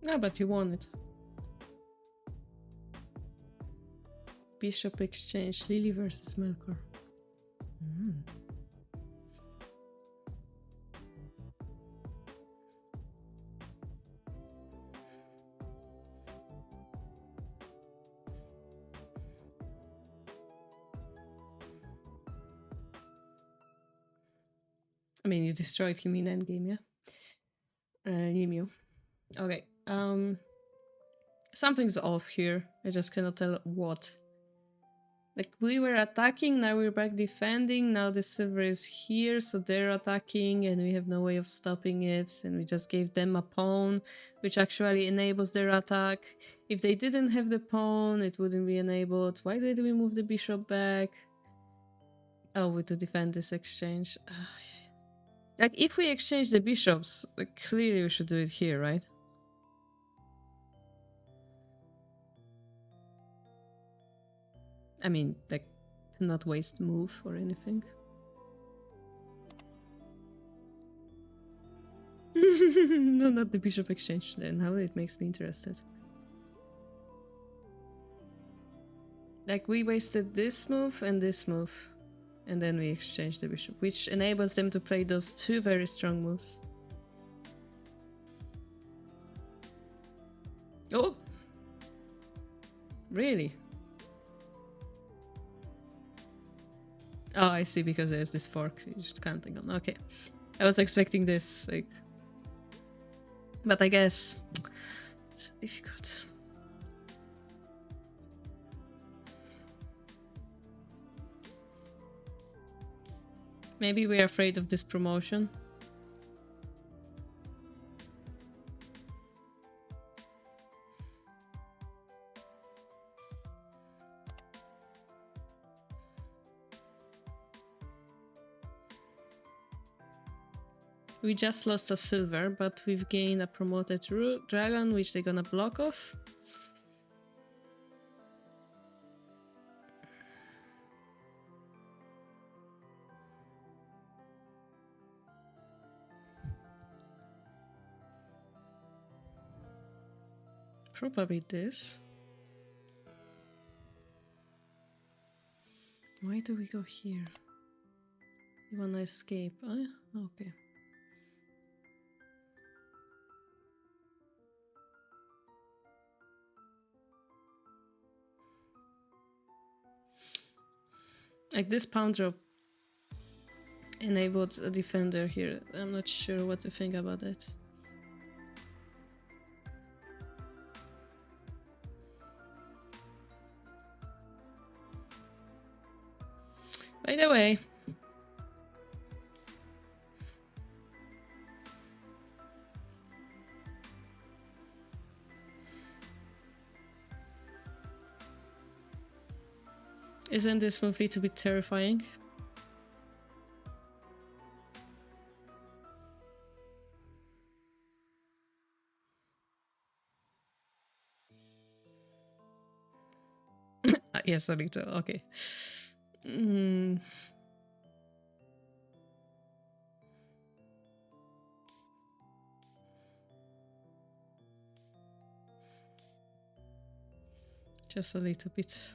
S1: No, but you won it. Bishop exchange, Lily versus Melkor. I mean, you destroyed him in endgame, yeah? Emu. Okay, something's off here. I just cannot tell what. Like, we were attacking, now we're back defending, now the silver is here, so they're attacking, and we have no way of stopping it, and we just gave them a pawn, which actually enables their attack. If they didn't have the pawn, it wouldn't be enabled. Why did we move the bishop back? Oh, to defend this exchange. Like, if we exchange the bishops, like, clearly we should do it here, right? I mean, like, to not waste move or anything. No, not the bishop exchange then. Now it makes me interested. Like, we wasted this move and this move. And then we exchanged the bishop, which enables them to play those two very strong moves. Oh! Really? Oh, I see, because there's this fork you just can't think on. Okay. I was expecting this, like... But I guess... it's difficult. Maybe we're afraid of this promotion. We just lost a silver, but we've gained a promoted dragon, which they're gonna block off. Probably this. Why do we go here? You wanna escape? Oh, okay. Like, this pawn drop enabled a defender here. I'm not sure what to think about it. By the way, isn't this move a little bit terrifying? Yes, a little. Okay. Just a little bit.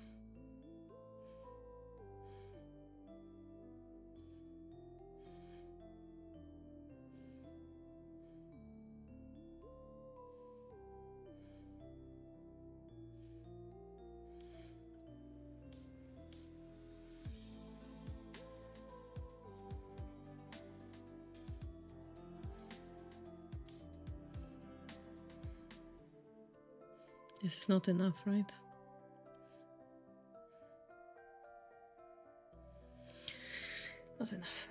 S1: This is not enough, right? Not enough.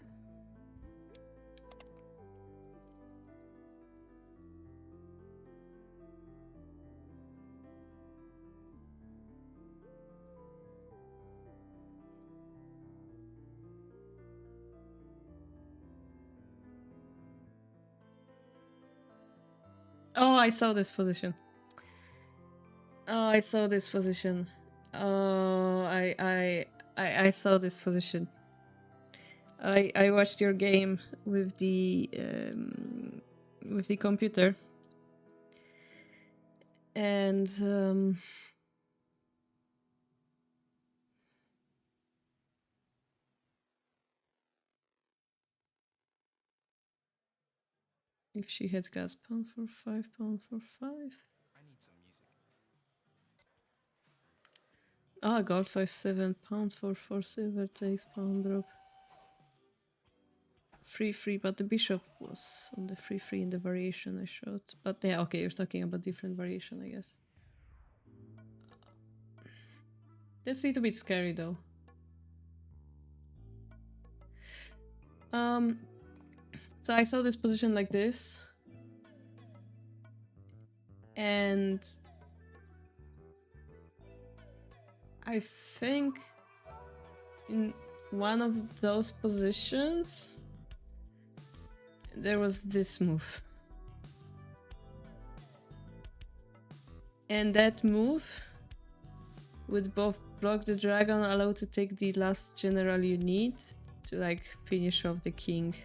S1: Oh, I saw this position. Oh, I saw this position. Oh, I saw this position. I watched your game with the computer. And if she had gas, pound for 5, pound for 5.
S2: I need some music.
S1: Ah, gold 5-7, pound for 4 silver takes, pound drop. Free, but the bishop was on the free in the variation I showed. But yeah, okay, you're talking about different variation, I guess. That's a little bit scary though. So I saw this position like this. And I think in one of those positions there was this move. And that move would both block the dragon, allow to take the last general you need to like finish off the king,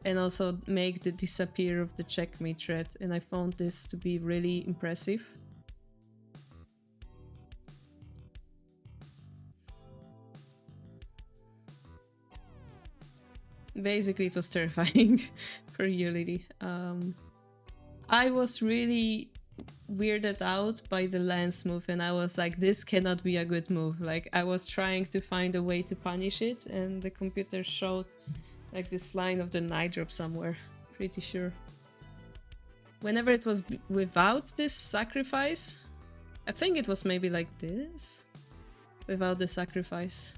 S1: and also make the disappear of the checkmate threat. And I found this to be really impressive. Basically, it was terrifying for you, Lily. I was really weirded out by the lance move, and I was like, this cannot be a good move. Like, I was trying to find a way to punish it, and the computer showed like this line of the knight drop somewhere. Pretty sure. Whenever it was without this sacrifice, I think it was maybe like this, without the sacrifice.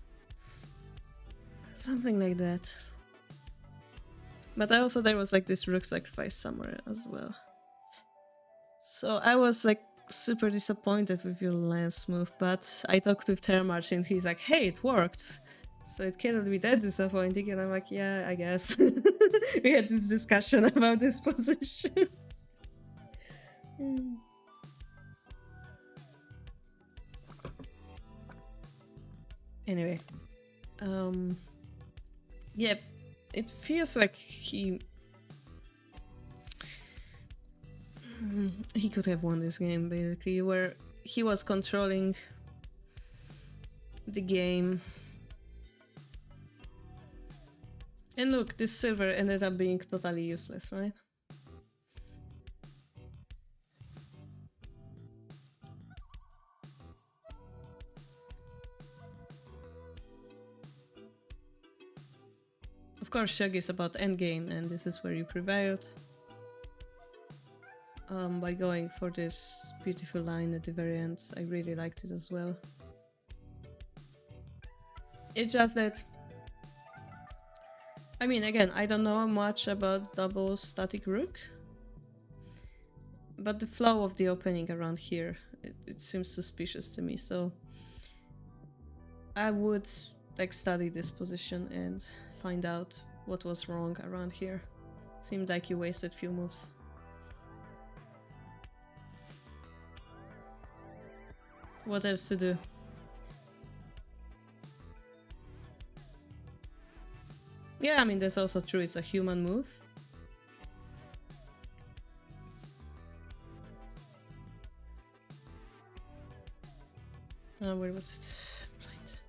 S1: Something like that. But also there was like this rook sacrifice somewhere as well. So I was like super disappointed with your lance move, but I talked with Termarch and he's like, hey, it worked. So it cannot be that disappointing. And I'm like, yeah, I guess. We had this discussion about this position. Anyway. Yeah, it feels like he could have won this game, basically, where he was controlling the game. And look, this silver ended up being totally useless, right? Of course, Shogi is about endgame, and this is where you prevailed. By going for this beautiful line at the very end. I really liked it as well. It's just that, I mean, again, I don't know much about double static rook, but the flow of the opening around here, it seems suspicious to me, so I would like study this position and find out what was wrong around here. Seemed like you wasted few moves. What else to do? Yeah, I mean, that's also true. It's a human move. Where was it? Right.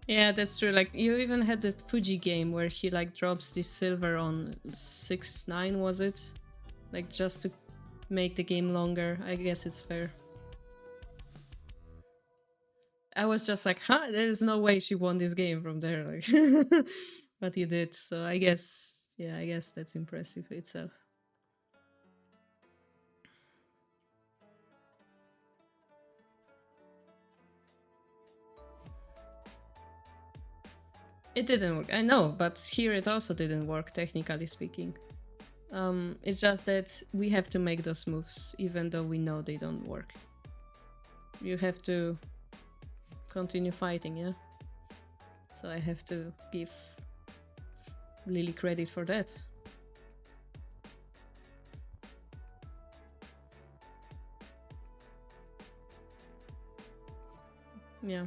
S1: Yeah, that's true. Like, you even had that Fuji game where he like drops the silver on 6-9, was it? Like, just to make the game longer. I guess it's fair. I was just like, huh, there's no way she won this game from there. Like, but you did. So I guess, yeah, I guess that's impressive itself. It didn't work. I know, but here it also didn't work, technically speaking. It's just that we have to make those moves, even though we know they don't work. You have to continue fighting, yeah? So I have to give Lily credit for that. Yeah.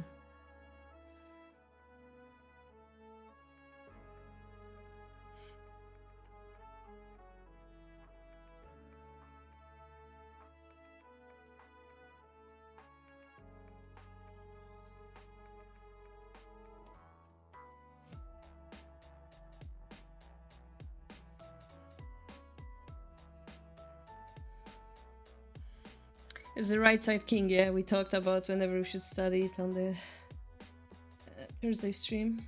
S1: It's the right side king, yeah. We talked about whenever we should study it on the Thursday stream.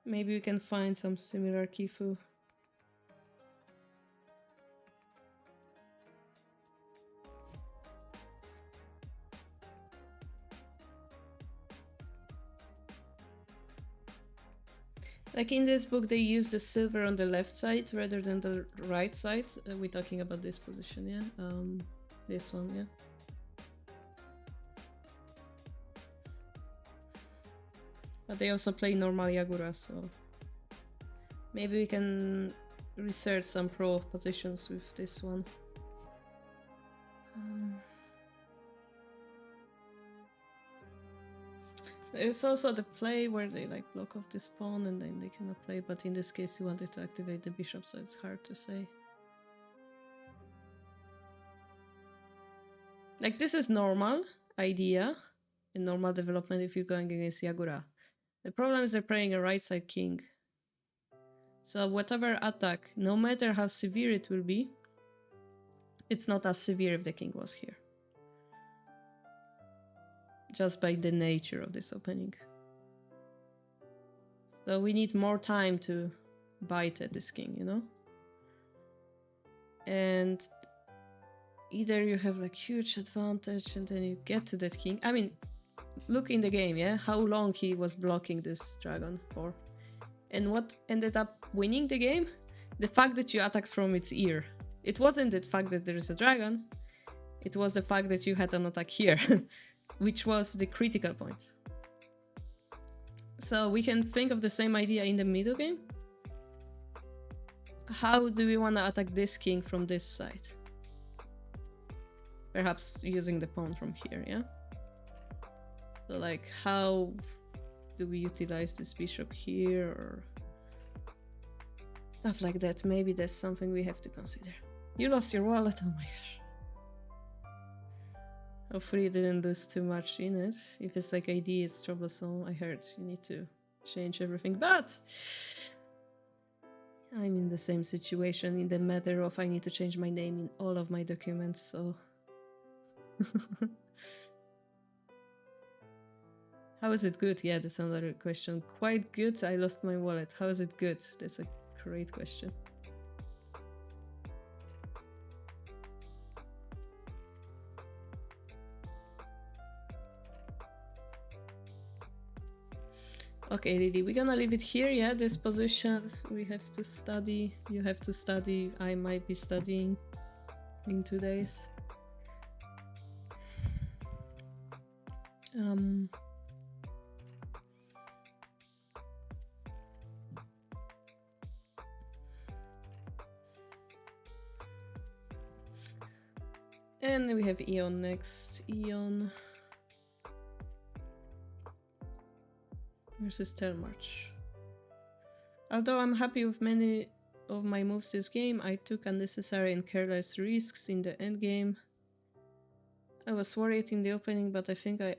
S1: Maybe we can find some similar kifu. Like in this book, they use the silver on the left side rather than the right side. We're talking about this position, yeah? This one, yeah? But they also play normal Yagura, so... Maybe we can research some pro positions with this one. There's also the play where they like block off this pawn and then they cannot play, but in this case you wanted to activate the bishop, so it's hard to say. Like this is normal idea in normal development if you're going against Yagura. The problem is they're playing a right side king. So whatever attack, no matter how severe it will be, it's not as severe if the king was here. Just by the nature of this opening. So we need more time to bite at this king, you know? And either you have like huge advantage and then you get to that king. I mean, look in the game, yeah? How long he was blocking this dragon for. And what ended up winning the game? The fact that you attacked from its ear. It wasn't the fact that there is a dragon. It was the fact that you had an attack here. Which was the critical point. So we can think of the same idea in the middle game. How do we want to attack this king from this side? Perhaps using the pawn from here, yeah? So like, how do we utilize this bishop here or stuff like that? Maybe that's something we have to consider. You lost your wallet, oh my gosh. Hopefully you didn't lose too much in it. If it's like ID, it's troublesome. I heard you need to change everything, but I'm in the same situation in the matter of I need to change my name in all of my documents, so... How is it good? Yeah, that's another question. Quite good. I lost my wallet. How is it good? That's a great question. Okay, Lily, we're gonna leave it here, yeah? This position we have to study. You have to study. I might be studying in 2 days. And we have Eon next. Eon versus Telmarch. Although I'm happy with many of my moves this game, I took unnecessary and careless risks in the endgame. I was worried in the opening, but I think I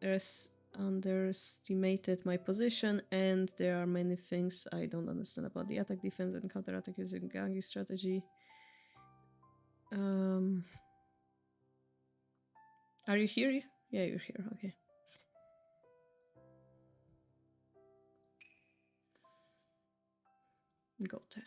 S1: underestimated my position, and there are many things I don't understand about the attack, defense, and counter-attack using Gangi strategy. Are you here? Yeah, you're here, okay. Go there.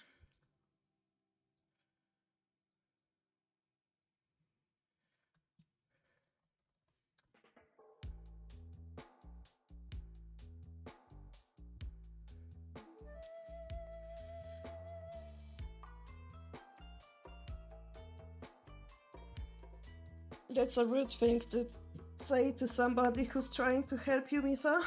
S1: That's a rude thing to say to somebody who's trying to help you, Mitha.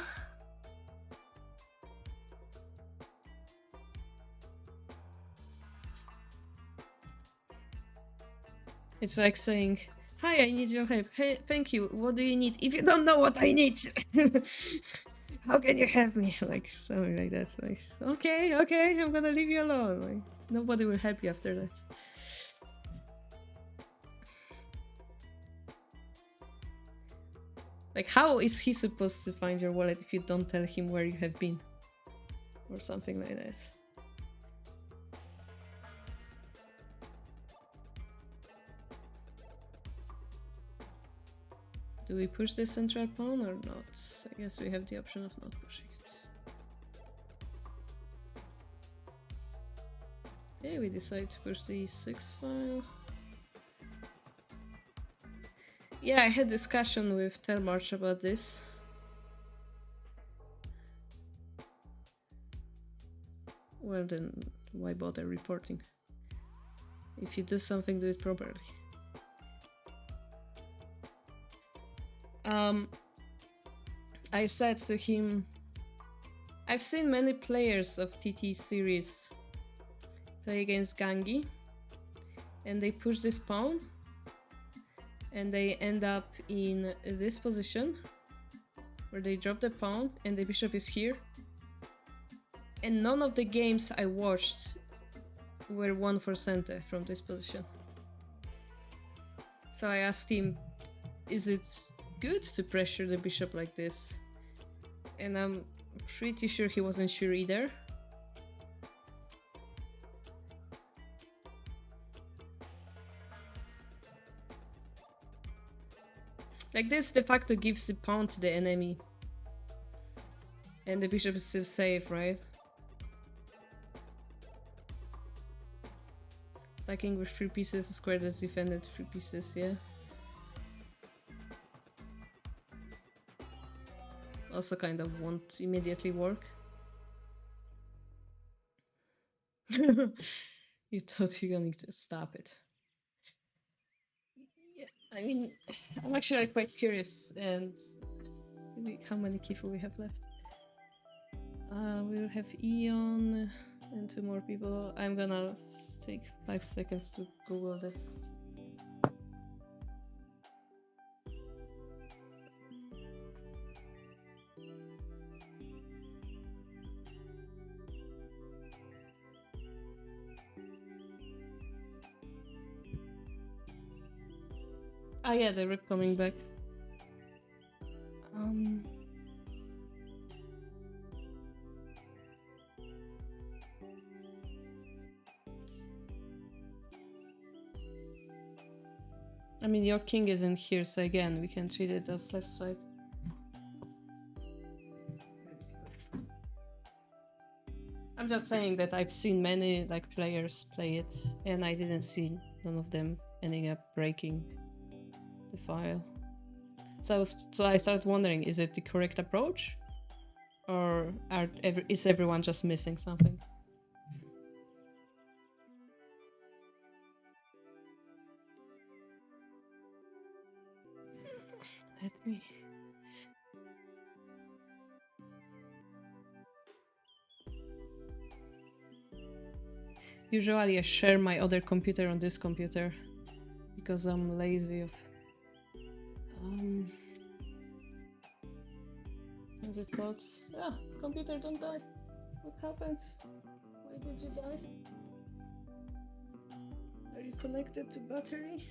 S1: It's like saying, "Hi, I need your help. Hey, thank you. What do you need? If you don't know what I need, how can you help me?" Like something like that. Like, okay, I'm gonna leave you alone. Like nobody will help you after that. Like, how is he supposed to find your wallet if you don't tell him where you have been? Or something like that. Do we push this central pawn or not? I guess we have the option of not pushing it. Okay, we decide to push the e6 file. Yeah, I had discussion with Telmarch about this. Well then, why bother reporting? If you do something, do it properly. I said to him, I've seen many players of TT series play against Gangi, and they push this pawn, and they end up in this position, where they drop the pawn, and the bishop is here. And none of the games I watched were won for center from this position. So I asked him, is it good to pressure the bishop like this? And I'm pretty sure he wasn't sure either. Like this de facto gives the pawn to the enemy. And the bishop is still safe, right? Attacking with 3 pieces, a square that's defended 3 pieces, yeah. Also kind of won't immediately work. You thought you're going to stop it. Yeah, I mean, I'm actually quite curious, and how many kifu we have left? We'll have Eon and 2 more people. I'm gonna take 5 seconds to Google this. Ah yeah, the rip coming back. I mean, your king isn't here, so again, we can treat it as left side. I'm just saying that I've seen many like players play it, and I didn't see none of them ending up breaking the file. So I started wondering, is it the correct approach, or is everyone just missing something? Let me. Usually I share my other computer on this computer because I'm lazy of is it called? Ah, computer, don't die. What happened? Why did you die? Are you connected to battery?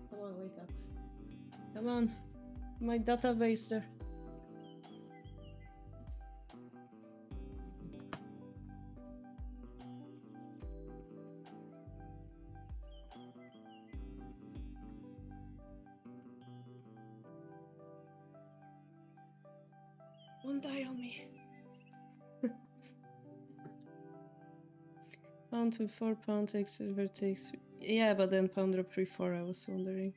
S1: Come on, wake up. Come on. My database there. Don't die on me. Pawn to 4, pawn takes, silver takes. Yeah, but then pawn drop 3-4, I was wondering.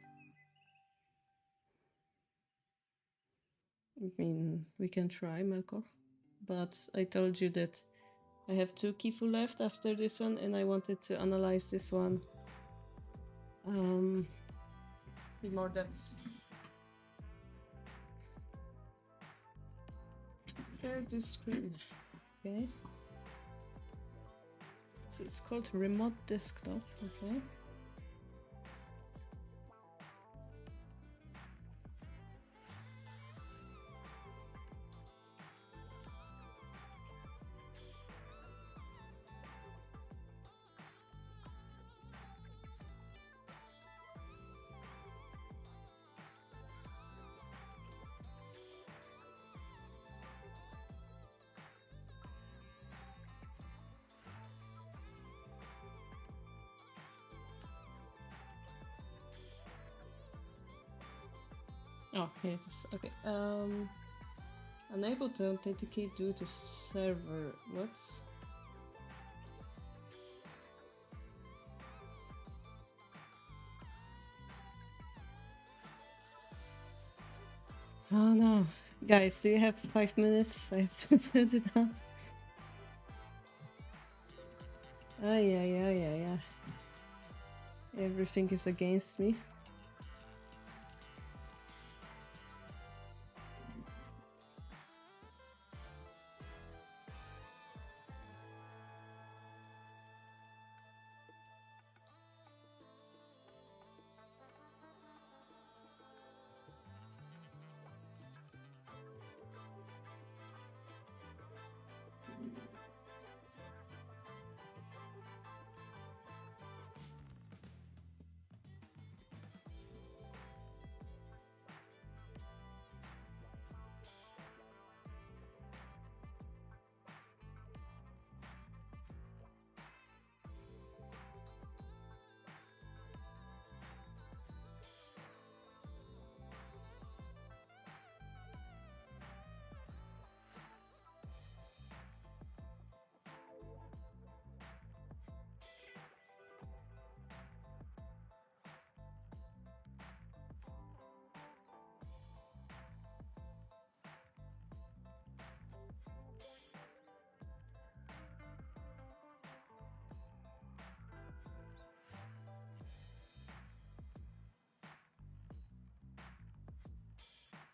S1: I mean, we can try, Melkor. But I told you that I have 2 kifu left after this one, and I wanted to analyze this one with more depth. Share the screen. Okay. So it's called remote desktop. Okay. Oh, here it is. Okay. Unable to authenticate due to server. What? Oh no. Guys, do you have 5 minutes? I have to set it up. Yeah. Everything is against me.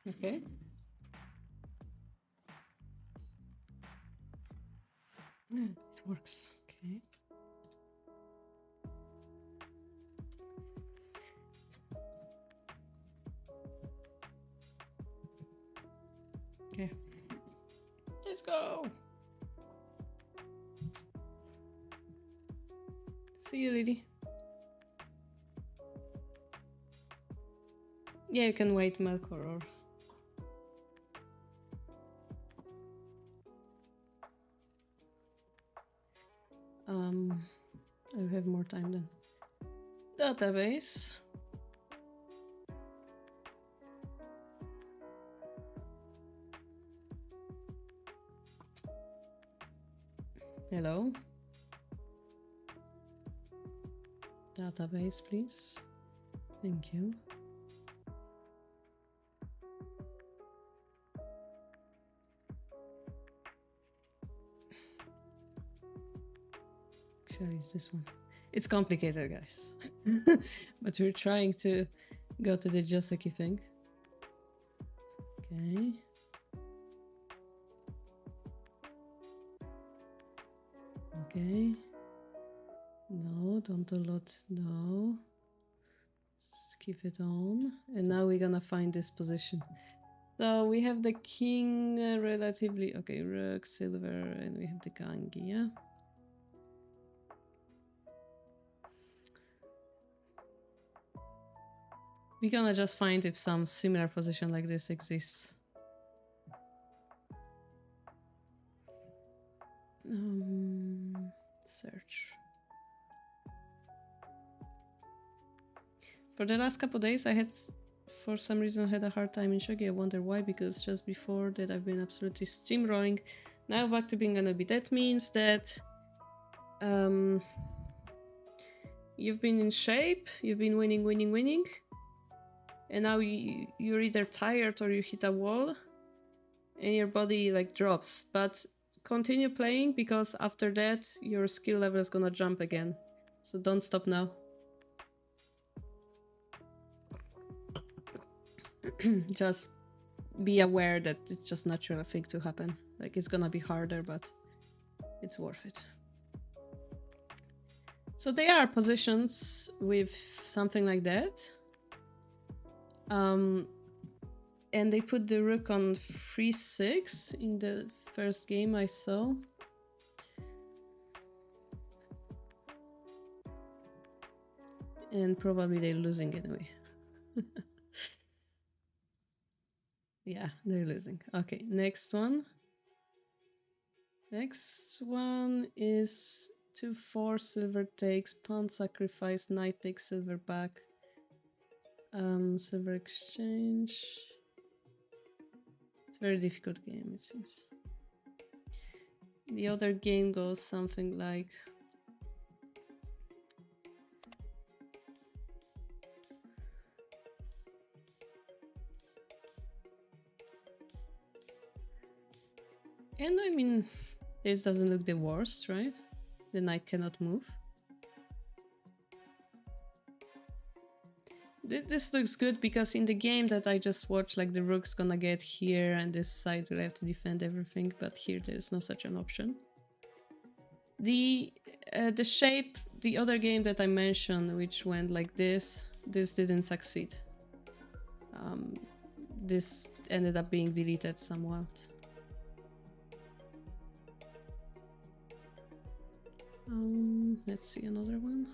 S1: Okay. Yeah, it works. Okay. Okay. Let's go. See you, lady. Yeah, you can wait, Melkor, or... I'll have more time then. Database. Hello. Database, please. Thank you. Actually, it's this one. It's complicated, guys. But we're trying to go to the Joseki thing. Okay. Okay. No, don't do lot. No. Skip it on. And now we're gonna find this position. So we have the king relatively... Okay, rook, silver, and we have the gangi, yeah? We're gonna just find if some similar position like this exists. Search. For the last couple days, I had, for some reason, had a hard time in Shogi. I wonder why, because just before that I've been absolutely steamrolling. Now back to being gonna be. That means that you've been in shape, you've been winning, and now you're either tired or you hit a wall, and your body like drops. But continue playing, because after that your skill level is gonna jump again. So don't stop now. Just be aware that it's just natural thing to happen. Like, it's gonna be harder, but it's worth it. So there are positions with something like that. And they put the rook on 3-6 in the first game I saw. And probably they're losing anyway. Yeah, they're losing. Okay, next one. Next one is 2-4, silver takes, pawn sacrifice, knight takes silver back. Silver exchange. It's a very difficult game, it seems. The other game goes something like... And I mean, this doesn't look the worst, right? The knight cannot move. This looks good because in the game that I just watched, like the rook's gonna get here and this side will have to defend everything, but here there's no such an option. The shape, the other game that I mentioned, which went like this didn't succeed. This ended up being deleted somewhat. Let's see another one.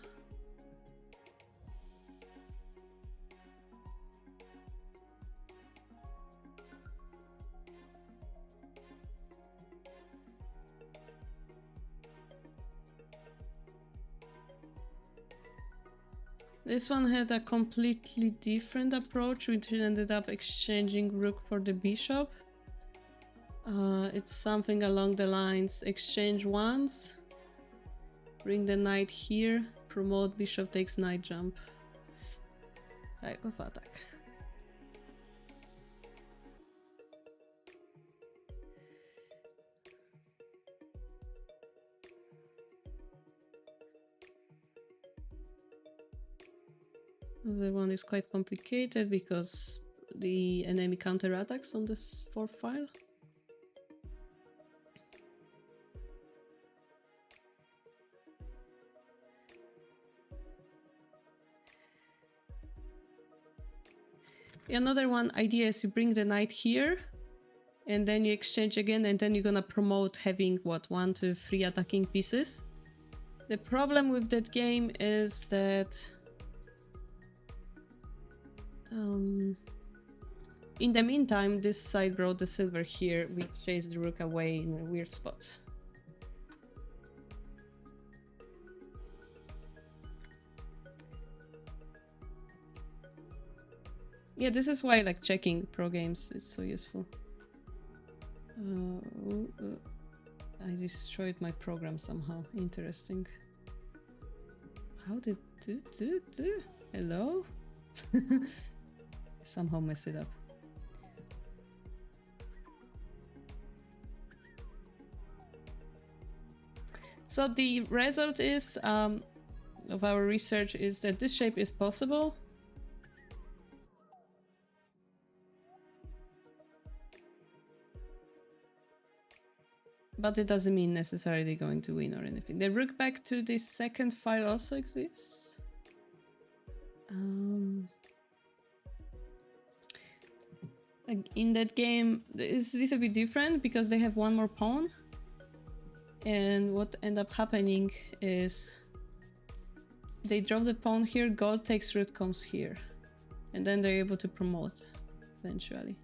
S1: This one had a completely different approach, which ended up exchanging rook for the bishop. It's something along the lines, exchange once, bring the knight here, promote bishop takes knight jump type of attack. The one is quite complicated because the enemy counterattacks on this fourth file. Another one idea is you bring the knight here and then you exchange again, and then you're gonna promote having what, 1, 2, 3 attacking pieces. The problem with that game is that in the meantime, this side brought the silver here, which chased the rook away in a weird spot. Yeah, this is why like checking pro games is so useful. I destroyed my program somehow. Interesting. How did hello? Somehow messed it up. So the result is of our research is that this shape is possible. But it doesn't mean necessarily going to win or anything. The rook back to the second file also exists. In that game, it's a little bit different because they have one more pawn. And what end up happening is they drop the pawn here, gold takes root comes here. And then they're able to promote eventually.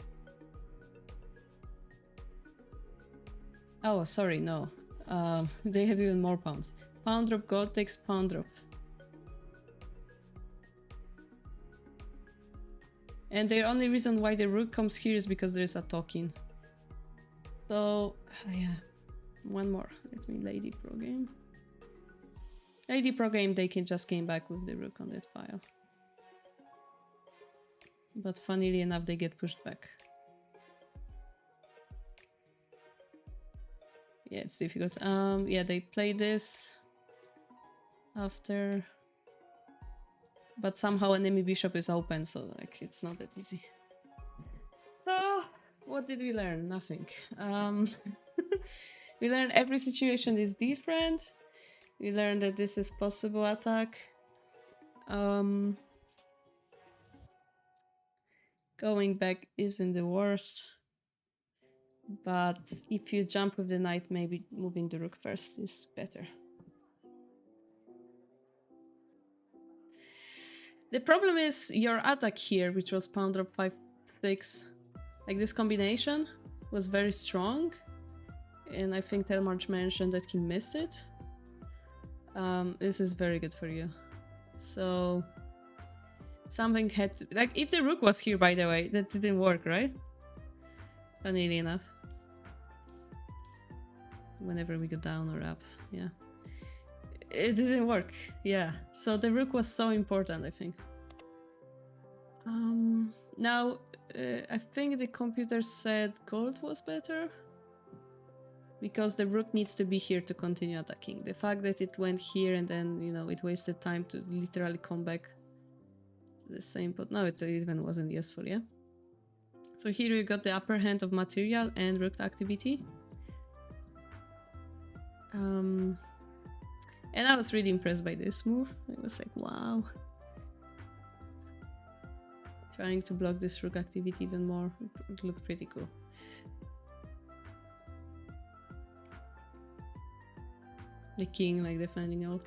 S1: Oh, sorry, no. They have even more pawns. Pawn drop, gold takes pawn drop. And the only reason why the rook comes here is because there's a token. So, yeah. One more. Let me Lady Pro Game. Lady Pro Game, they just came back with the rook on that file. But funnily enough, they get pushed back. Yeah, it's difficult. Yeah, they play this after, but somehow enemy bishop is open, so like it's not that easy. So, what did we learn? Nothing. We learned every situation is different. We learned that this is possible attack. Going back isn't the worst. But if you jump with the knight, maybe moving the rook first is better. The problem is your attack here, which was pawn drop 5-6. Like this combination was very strong. And I think Telmarch mentioned that he missed it. This is very good for you. So Something had to, like, if the rook was here, by the way, that didn't work, right? Funnily enough. Whenever we go down or up, yeah. It didn't work, yeah. So the rook was so important, I think. Now, I think the computer said gold was better. Because the rook needs to be here to continue attacking. The fact that it went here and then, you know, it wasted time to literally come back to the same pot. No, it even wasn't useful, yeah? So here we got the upper hand of material and rook activity. And I was really impressed by this move. I was like, wow. Trying to block this rook activity even more. It looked pretty cool. The king, like, defending out.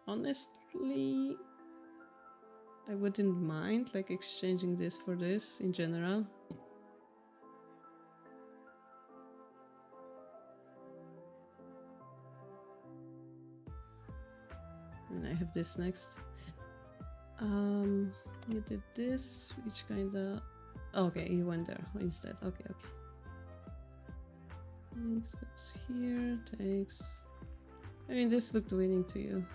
S1: Honestly, I wouldn't mind, like, exchanging this for this in general. And I have this next. You did this, which kinda... Okay, you went there instead. Okay. Takes goes here, takes... I mean, this looked winning to you.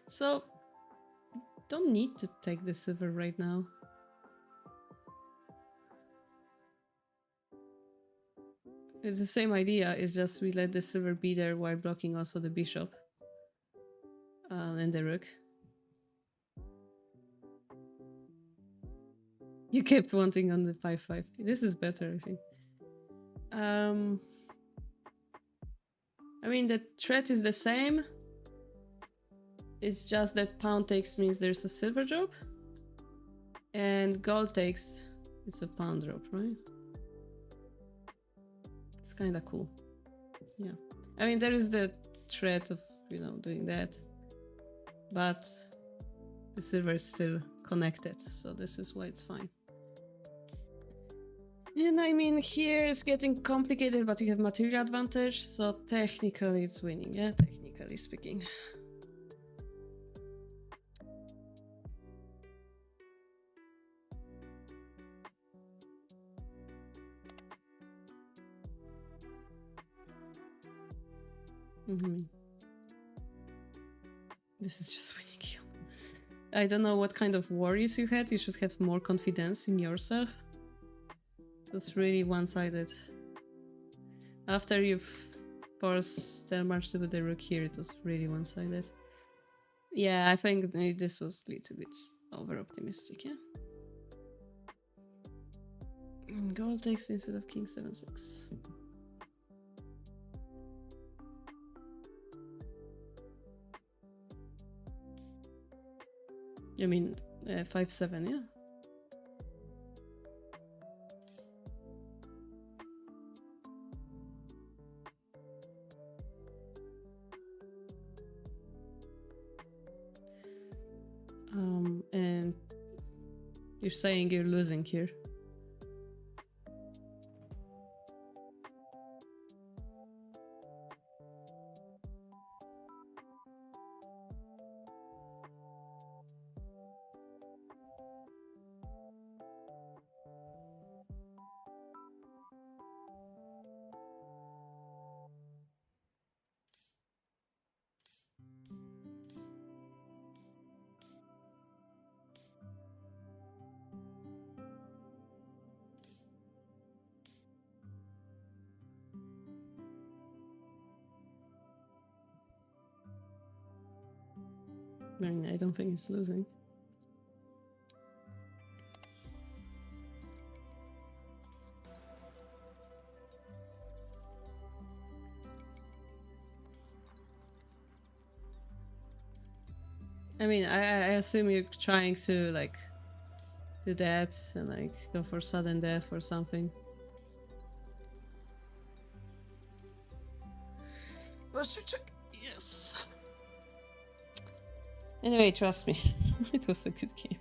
S1: So, don't need to take the silver right now. It's the same idea, it's just we let the silver be there while blocking also the bishop. And the rook. You kept wanting on the 5-5. This is better, I think. I mean, the threat is the same. It's just that pawn takes means there's a silver drop. And gold takes, it's a pawn drop, right? It's kind of cool. Yeah. I mean, there is the threat of, you know, doing that. But the silver is still connected, so this is why it's fine. And I mean, here it's getting complicated, but you have material advantage, so technically it's winning, yeah? Technically speaking. This is just winning you. I don't know what kind of worries you had. You should have more confidence in yourself. It was really one-sided. After you've forced Delmarch to put the rook here, it was really one-sided. Yeah, I think this was a little bit over-optimistic, yeah? Gold takes instead of king 7-6. I mean, 5-7, yeah? And you're saying you're losing here. I don't think it's losing. I mean, I assume you're trying to, like, do that and, like, go for sudden death or something. Yes. Anyway, trust me, it was a good game.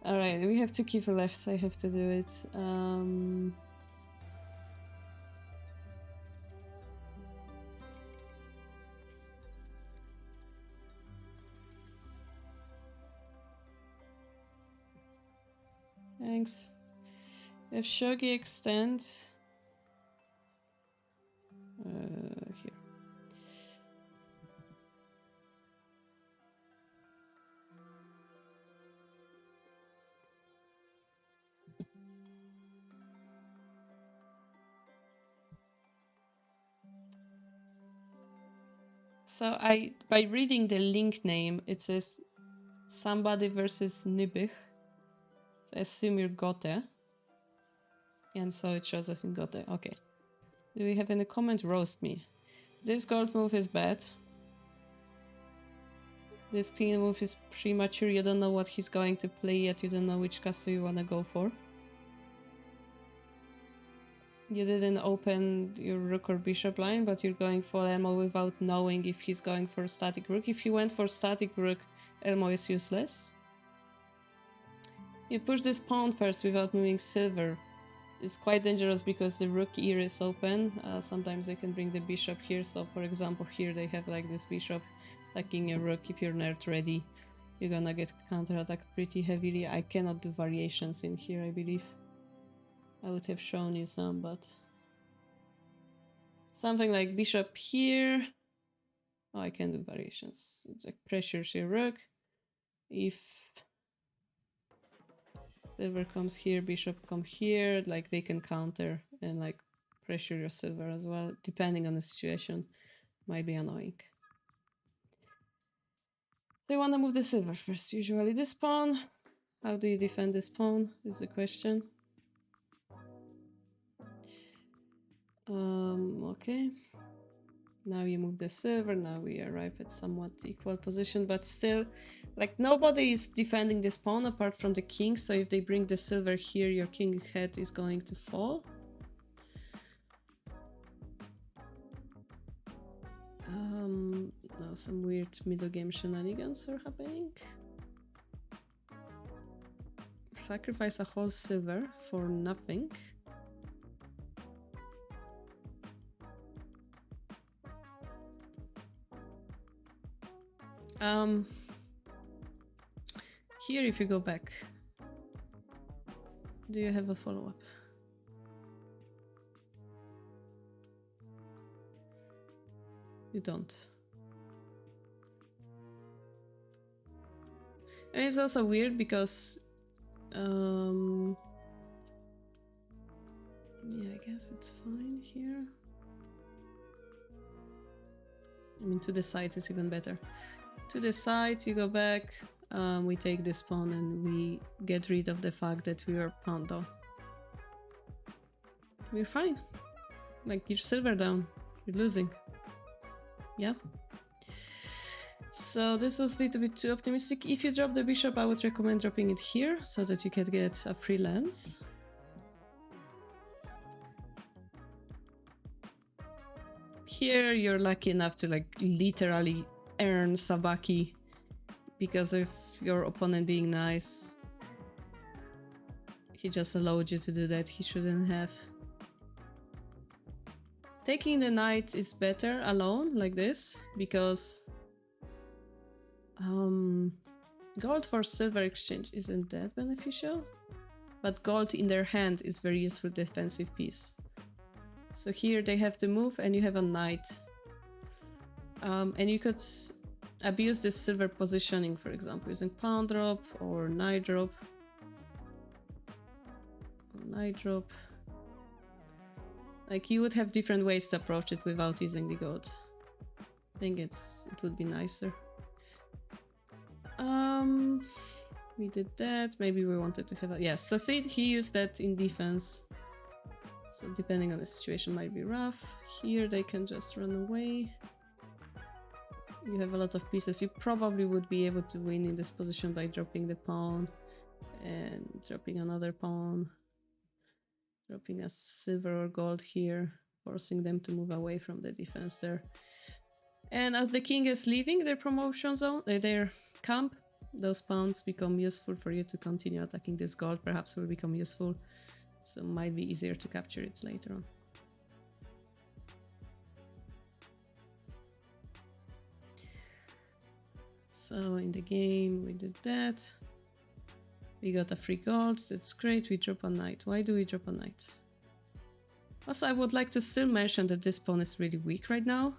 S1: All right, we have 2 kifu left. I have to do it. Thanks. We have Shogi extend. Here. So by reading the link name, it says somebody versus Nibich. So I assume you're Gote. And so it shows us in Gote. Okay. Do we have any comment? Roast me. This gold move is bad. This king move is premature. You don't know what he's going to play yet. You don't know which castle you want to go for. You didn't open your rook or bishop line, but you're going for Elmo without knowing if he's going for static rook. If you went for static rook, Elmo is useless. You push this pawn first without moving silver. It's quite dangerous because the rook ear is open. Sometimes they can bring the bishop here. So for example, here they have like this bishop attacking a rook. If you're not ready, you're gonna get counterattacked pretty heavily. I cannot do variations in here, I believe. I would have shown you some, but something like bishop here. Oh, I can do variations. It's like pressures your rook. If silver comes here, bishop come here, like they can counter and like pressure your silver as well, depending on the situation. Might be annoying. So you want to move the silver first, usually this pawn. How do you defend this pawn is the question. Okay. Now you move the silver, now we arrive at somewhat equal position, but still, like, nobody is defending this pawn apart from the king, so if they bring the silver here, your king head is going to fall. Now some weird middle game shenanigans are happening. Sacrifice a whole silver for nothing. Here, if you go back, do you have a follow-up? You don't. And it's also weird because, yeah, I guess it's fine here. I mean, to the side is even better. To the side, you go back, we take this pawn and we get rid of the fact that we are pawn down. We're fine. Like, you're silver down. You're losing. Yeah. So this was a little bit too optimistic. If you drop the bishop, I would recommend dropping it here so that you can get a free lance. Here, you're lucky enough to like literally earn Sabaki because of your opponent being nice. He just allowed you to do that. He shouldn't have. Taking the knight is better alone like this because gold for silver exchange isn't that beneficial, but gold in their hand is very useful defensive piece. So here they have to move and you have a knight. And you could abuse this silver positioning, for example, using pawn drop or knight drop. Knight drop. Like, you would have different ways to approach it without using the gold. I think it would be nicer. We did that. Maybe we wanted to have a... Yes, so see, he used that in defense. So depending on the situation might be rough. Here they can just run away. You have a lot of pieces. You probably would be able to win in this position by dropping the pawn and dropping another pawn. Dropping a silver or gold here, forcing them to move away from the defense there. And as the king is leaving their promotion zone, their camp, those pawns become useful for you to continue attacking. This gold perhaps will become useful, so might be easier to capture it later on. So in the game we did that. We got a free gold, that's great. We drop a knight. Why do we drop a knight? Also, I would like to still mention that this pawn is really weak right now.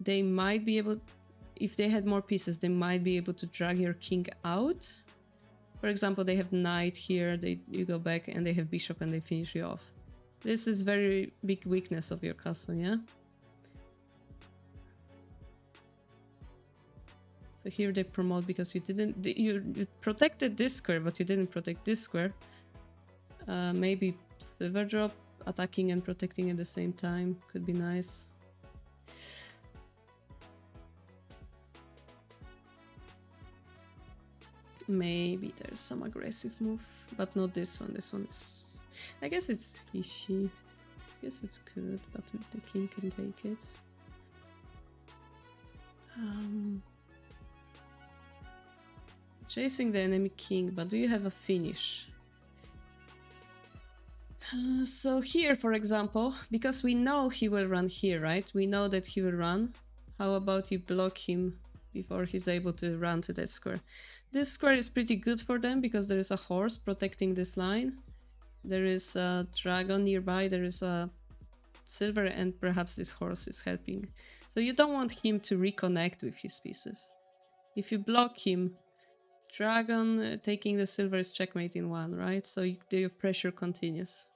S1: They might be able, if they had more pieces, they might be able to drag your king out. For example, they have knight here, you go back, and they have bishop and they finish you off. This is very big weakness of your castle, yeah? So here they promote because you didn't, you protected this square, but you didn't protect this square. Maybe silver drop, attacking and protecting at the same time could be nice. Maybe there's some aggressive move, but not this one. This one is, I guess it's fishy. I guess it's good, but the king can take it. Chasing the enemy king, but do you have a finish? So here, for example, because we know he will run here, right? We know that he will run. How about you block him before he's able to run to that square? This square is pretty good for them because there is a horse protecting this line. There is a dragon nearby, there is a silver, and perhaps this horse is helping. So you don't want him to reconnect with his pieces. If you block him, dragon taking the silver is checkmate in one, right? So your pressure continues.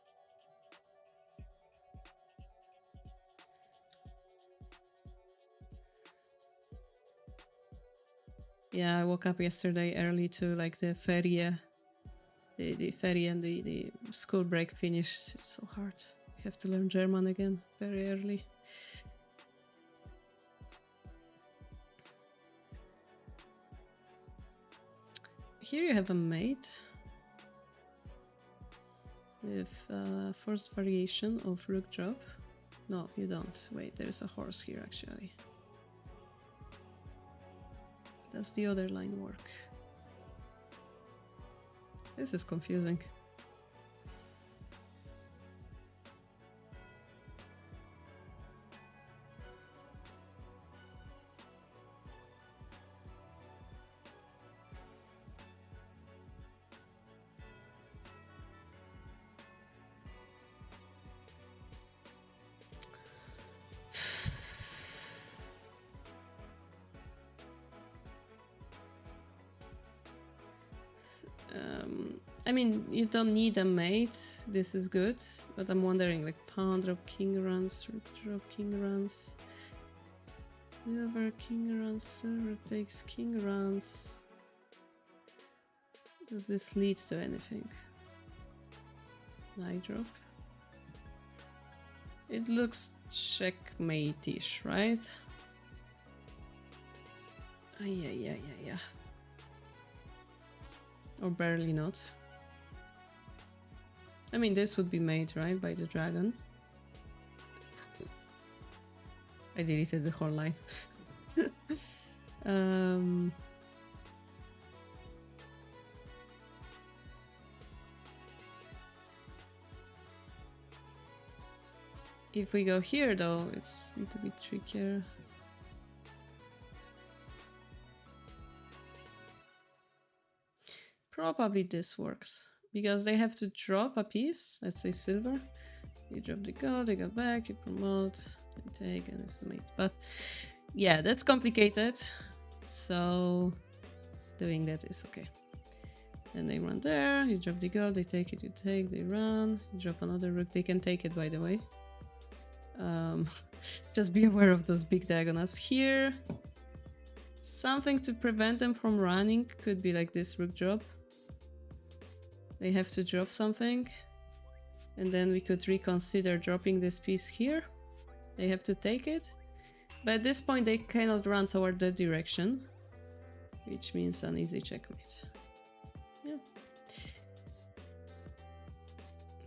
S1: Yeah, I woke up yesterday early to like the ferie. The ferie and the school break finished. It's so hard. I have to learn German again very early. Here you have a mate with first variation of rook drop. No, you don't. Wait, there is a horse here actually. Does the other line work? This is confusing. I mean, you don't need a mate. This is good, but I'm wondering, like, pawn drop, king runs, rook drop, king runs, silver, king runs, silver takes, king runs. Does this lead to anything? Knight drop. It looks checkmate-ish, right? Yeah. Or barely not. I mean, this would be made, right, by the dragon. I deleted the whole line. If we go here, though, it's a little bit trickier. Probably this works, because they have to drop a piece, let's say silver. You drop the gold, they go back, you promote, they take, and it's the mate. But yeah, that's complicated, so doing that is okay. And they run there, you drop the gold, they take it, you take, they run, you drop another rook, they can take it, by the way. Just be aware of those big diagonals here. Something to prevent them from running could be like this rook drop. They have to drop something, and then we could reconsider dropping this piece here. They have to take it, but at this point they cannot run toward that direction, which means an easy checkmate. Yeah.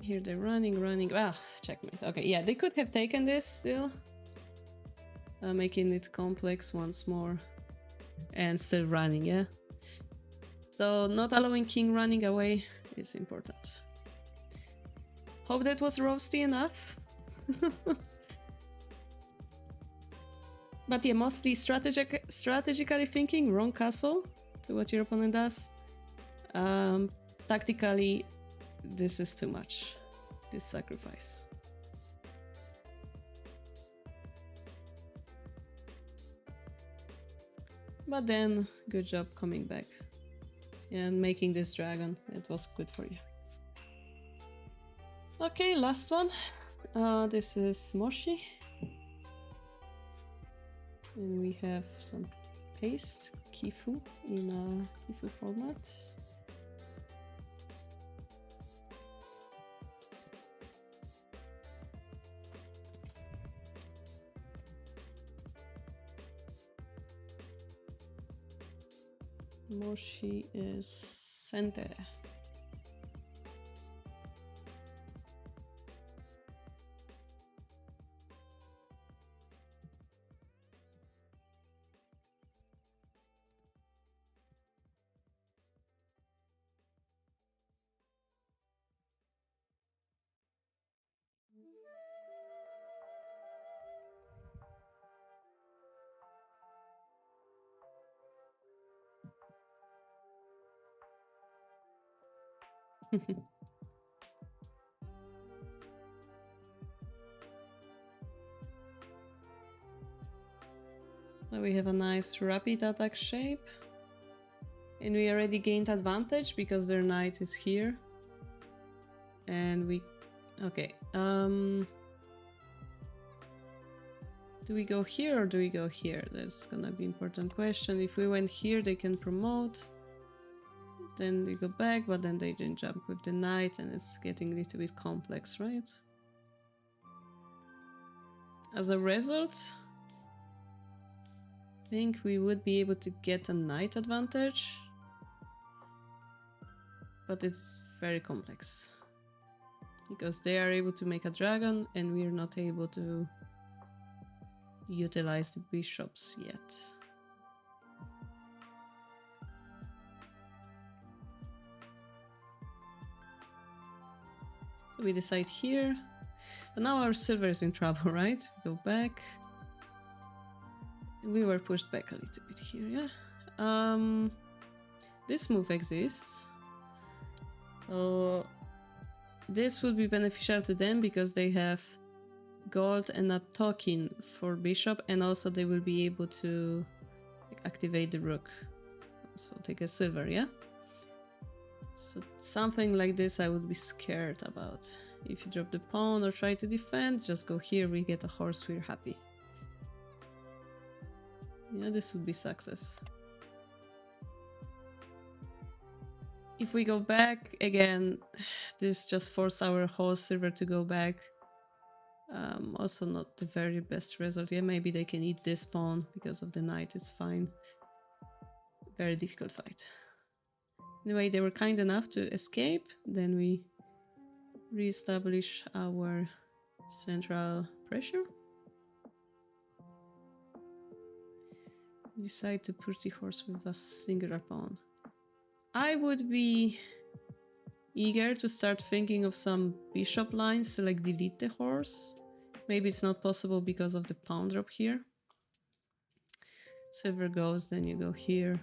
S1: Here they're running. Ah, checkmate. Okay, yeah, they could have taken this still. Making it complex once more. And still running, yeah? So not allowing king running away is important. Hope that was roasty enough. But yeah, mostly strategically thinking, wrong castle to what your opponent does. Tactically, this is too much, this sacrifice. But then, good job coming back and making this dragon. It was good for you. Okay, last one. This is Moshi. And we have some paste, kifu, in a kifu format. Moshi is center. So we have a nice rapid attack shape. And we already gained advantage because their knight is here. And we... Okay. Do we go here or do we go here? That's gonna be an important question. If we went here, they can promote. Then we go back, but then they didn't jump with the knight and it's getting a little bit complex, right? As a result, I think we would be able to get a knight advantage. But it's very complex. Because they are able to make a dragon and we are not able to utilize the bishops yet. So we decide here. But now our silver is in trouble, right? We go back. We were pushed back a little bit here, yeah? This move exists. So this would be beneficial to them because they have gold and a token for bishop, and also they will be able to activate the rook. So take a silver, yeah? So something like this I would be scared about. If you drop the pawn or try to defend, just go here, we get a horse, we're happy. Yeah, this would be success. If we go back, again, this just forced our whole silver to go back. Also not the very best result. Yeah, maybe they can eat this pawn because of the knight, it's fine. Very difficult fight. Anyway, they were kind enough to escape. Then we re-establish our central pressure. Decide to push the horse with a singular pawn. I would be eager to start thinking of some bishop lines to like delete the horse. Maybe it's not possible because of the pawn drop here. Silver goes, then you go here.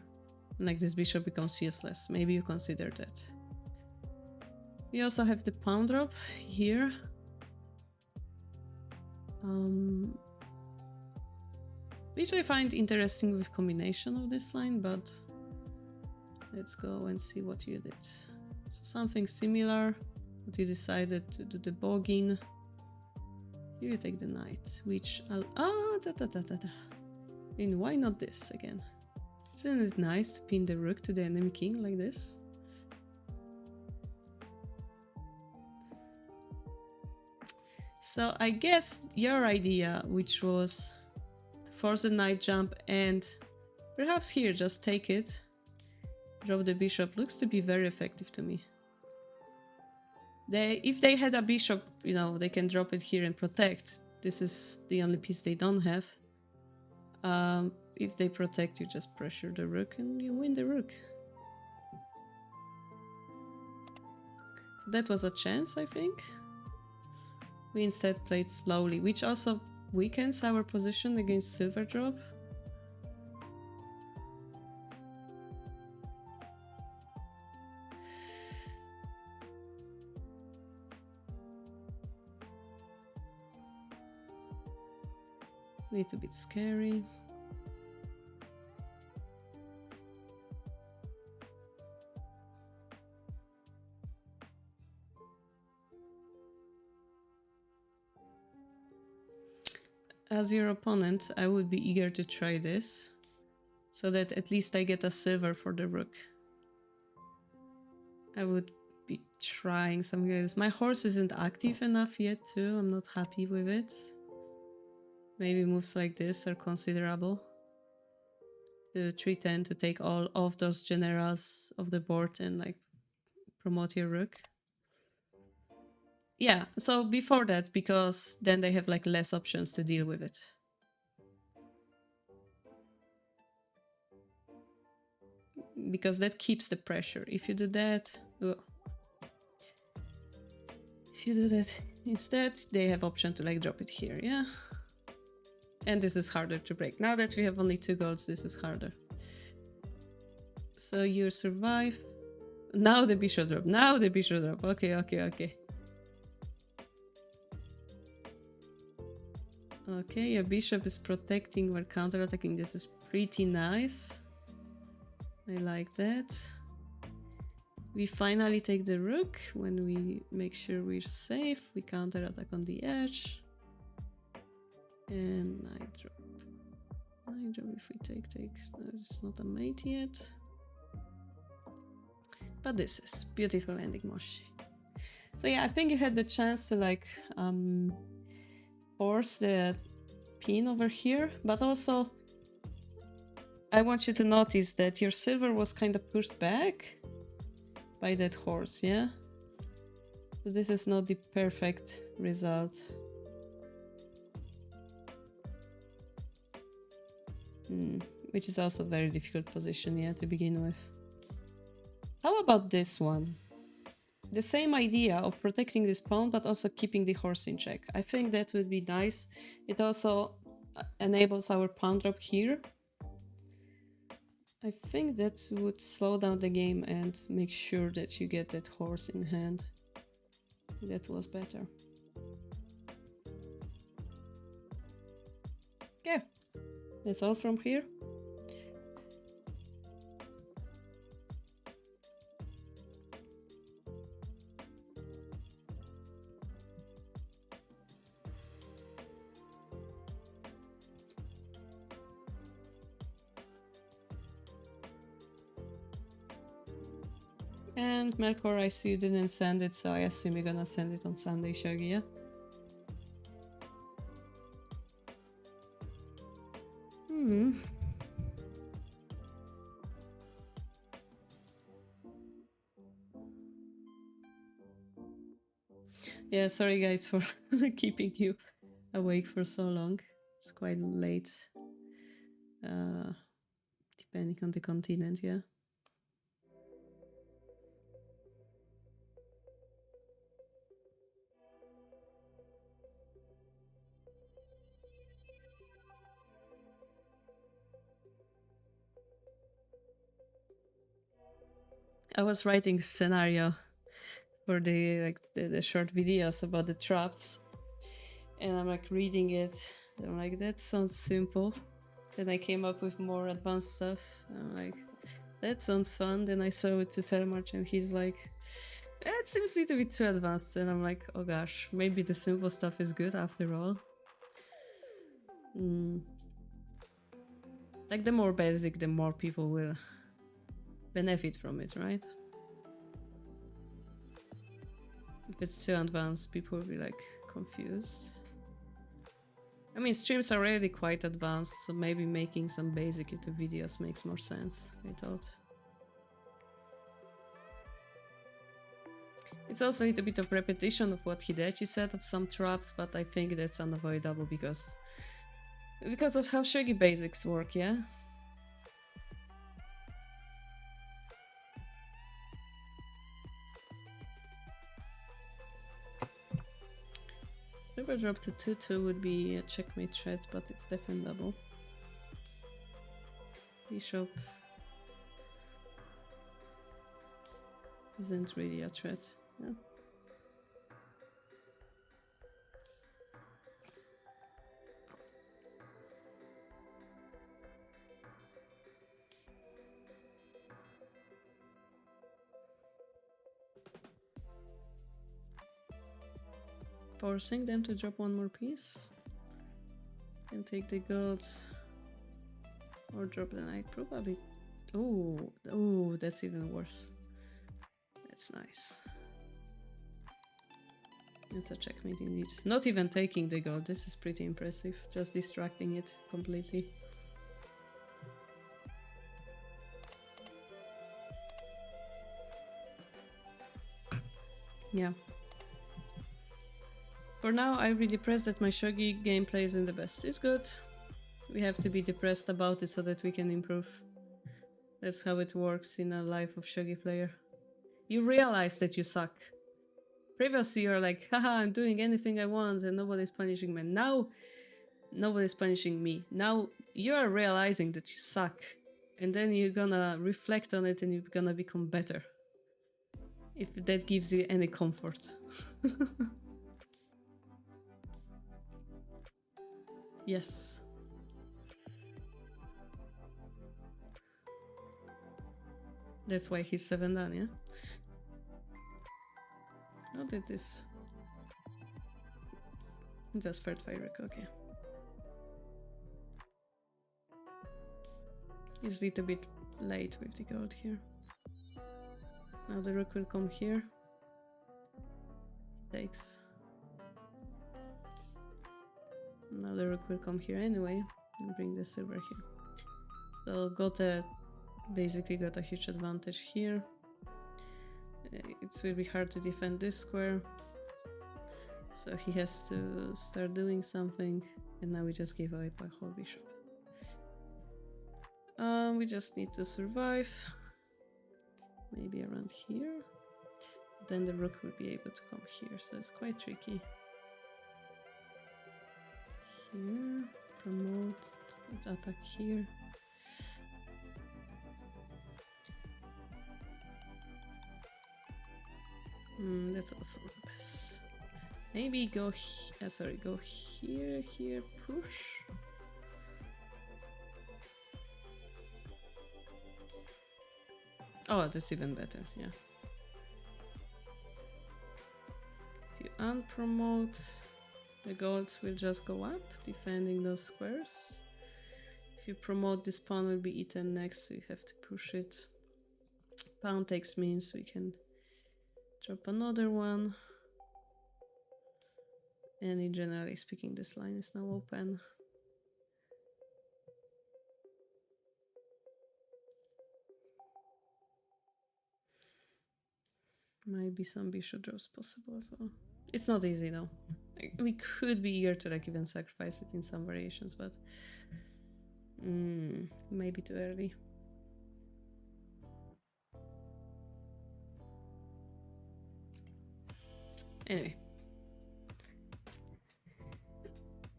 S1: And like this bishop becomes useless. Maybe you consider that. We also have the pawn drop here. Which I find interesting with combination of this line, but let's go and see what you did. So something similar, but you decided to do the boggin. Here you take the knight, which I'll... And why not this again? Isn't it nice to pin the rook to the enemy king like this? So I guess your idea, which was to force the knight jump and perhaps here just take it, drop the bishop, looks to be very effective to me. If they had a bishop, you know, they can drop it here and protect. This is the only piece they don't have. If they protect you, just pressure the rook and you win the rook. So that was a chance, I think. We instead played slowly, which also weakens our position against silver drop. Little bit scary. As your opponent, I would be eager to try this, so that at least I get a silver for the rook. I would be trying something like this. My horse isn't active enough yet too, I'm not happy with it. Maybe moves like this are considerable. To 310 to take all of those generals off the board and like promote your rook. Yeah, so before that, because then they have like less options to deal with it. Because that keeps the pressure. If you do that, if you do that instead, they have option to like drop it here, yeah? And this is harder to break. Now that we have only 2 golds, this is harder. So you survive. Now the bishop drop. Now the bishop drop. Okay, okay, okay. Okay, your bishop is protecting while counterattacking. This is pretty nice. I like that. We finally take the rook when we make sure we're safe. We counterattack on the edge. And knight drop. Knight drop if we take. No, it's not a mate yet. But this is beautiful ending, Moshi. So yeah, I think you had the chance to like force the pin over here, but also I want you to notice that your silver was kind of pushed back by that horse, yeah? So this is not the perfect result. Which is also a very difficult position, yeah, to begin with. How about this one? The same idea of protecting this pawn, but also keeping the horse in check. I think that would be nice. It also enables our pawn drop here. I think that would slow down the game and make sure that you get that horse in hand. That was better. Okay, that's all from here. And Melkor, I see you didn't send it, so I assume you're gonna send it on Sunday, Shogi, yeah? Yeah, sorry guys for keeping you awake for so long. It's quite late. Depending on the continent, yeah. I was writing scenario for the short videos about the traps, and I'm like reading it. And I'm like, that sounds simple. Then I came up with more advanced stuff. I'm like, that sounds fun. Then I saw it to Telmarch, and he's like, it seems a little bit too advanced. And I'm like, oh gosh, maybe the simple stuff is good after all. Like the more basic, the more people will benefit from it, right? If it's too advanced, people will be like confused. I mean, streams are already quite advanced, so maybe making some basic YouTube videos makes more sense, I thought. It's also a little bit of repetition of what Hidechi said of some traps, but I think that's unavoidable because Because of how Shogi basics work, yeah? River drop to 2-2 would be a checkmate threat, but it's defendable. Bishop isn't really a threat, yeah. Forcing them to drop one more piece and take the gods or drop the knight, probably. Oh, that's even worse. That's nice. It's a checkmate indeed. Not even taking the gold, this is pretty impressive. Just distracting it completely. Yeah. For now, I'm really depressed that my Shogi gameplay isn't the best. It's good. We have to be depressed about it so that we can improve. That's how it works in a life of Shogi player. You realize that you suck. Previously, you're like, haha, I'm doing anything I want and nobody's punishing me. Now, nobody's punishing me. Now, you're realizing that you suck. And then you're gonna reflect on it and you're gonna become better. If that gives you any comfort. Yes. That's why he's 7 down, yeah? How did this? Just third firework, okay. He's a little bit late with the gold here. Now the rook will come here. He takes. Now the rook will come here anyway and bring the silver here. So basically got a huge advantage here. It will be hard to defend this square. So he has to start doing something. And now we just gave away by whole bishop. We just need to survive. Maybe around here. Then the rook will be able to come here. So it's quite tricky. Here, promote, attack here. That's also the best. Maybe go go here, push. Oh, that's even better, yeah. If you unpromote, the golds will just go up, defending those squares. If you promote, this pawn will be eaten next, so you have to push it. Pawn takes means we can drop another one. And in generally speaking, this line is now open. Might be some bishop drops possible as well. It's not easy though. Like, we could be eager to like even sacrifice it in some variations, but maybe too early. Anyway.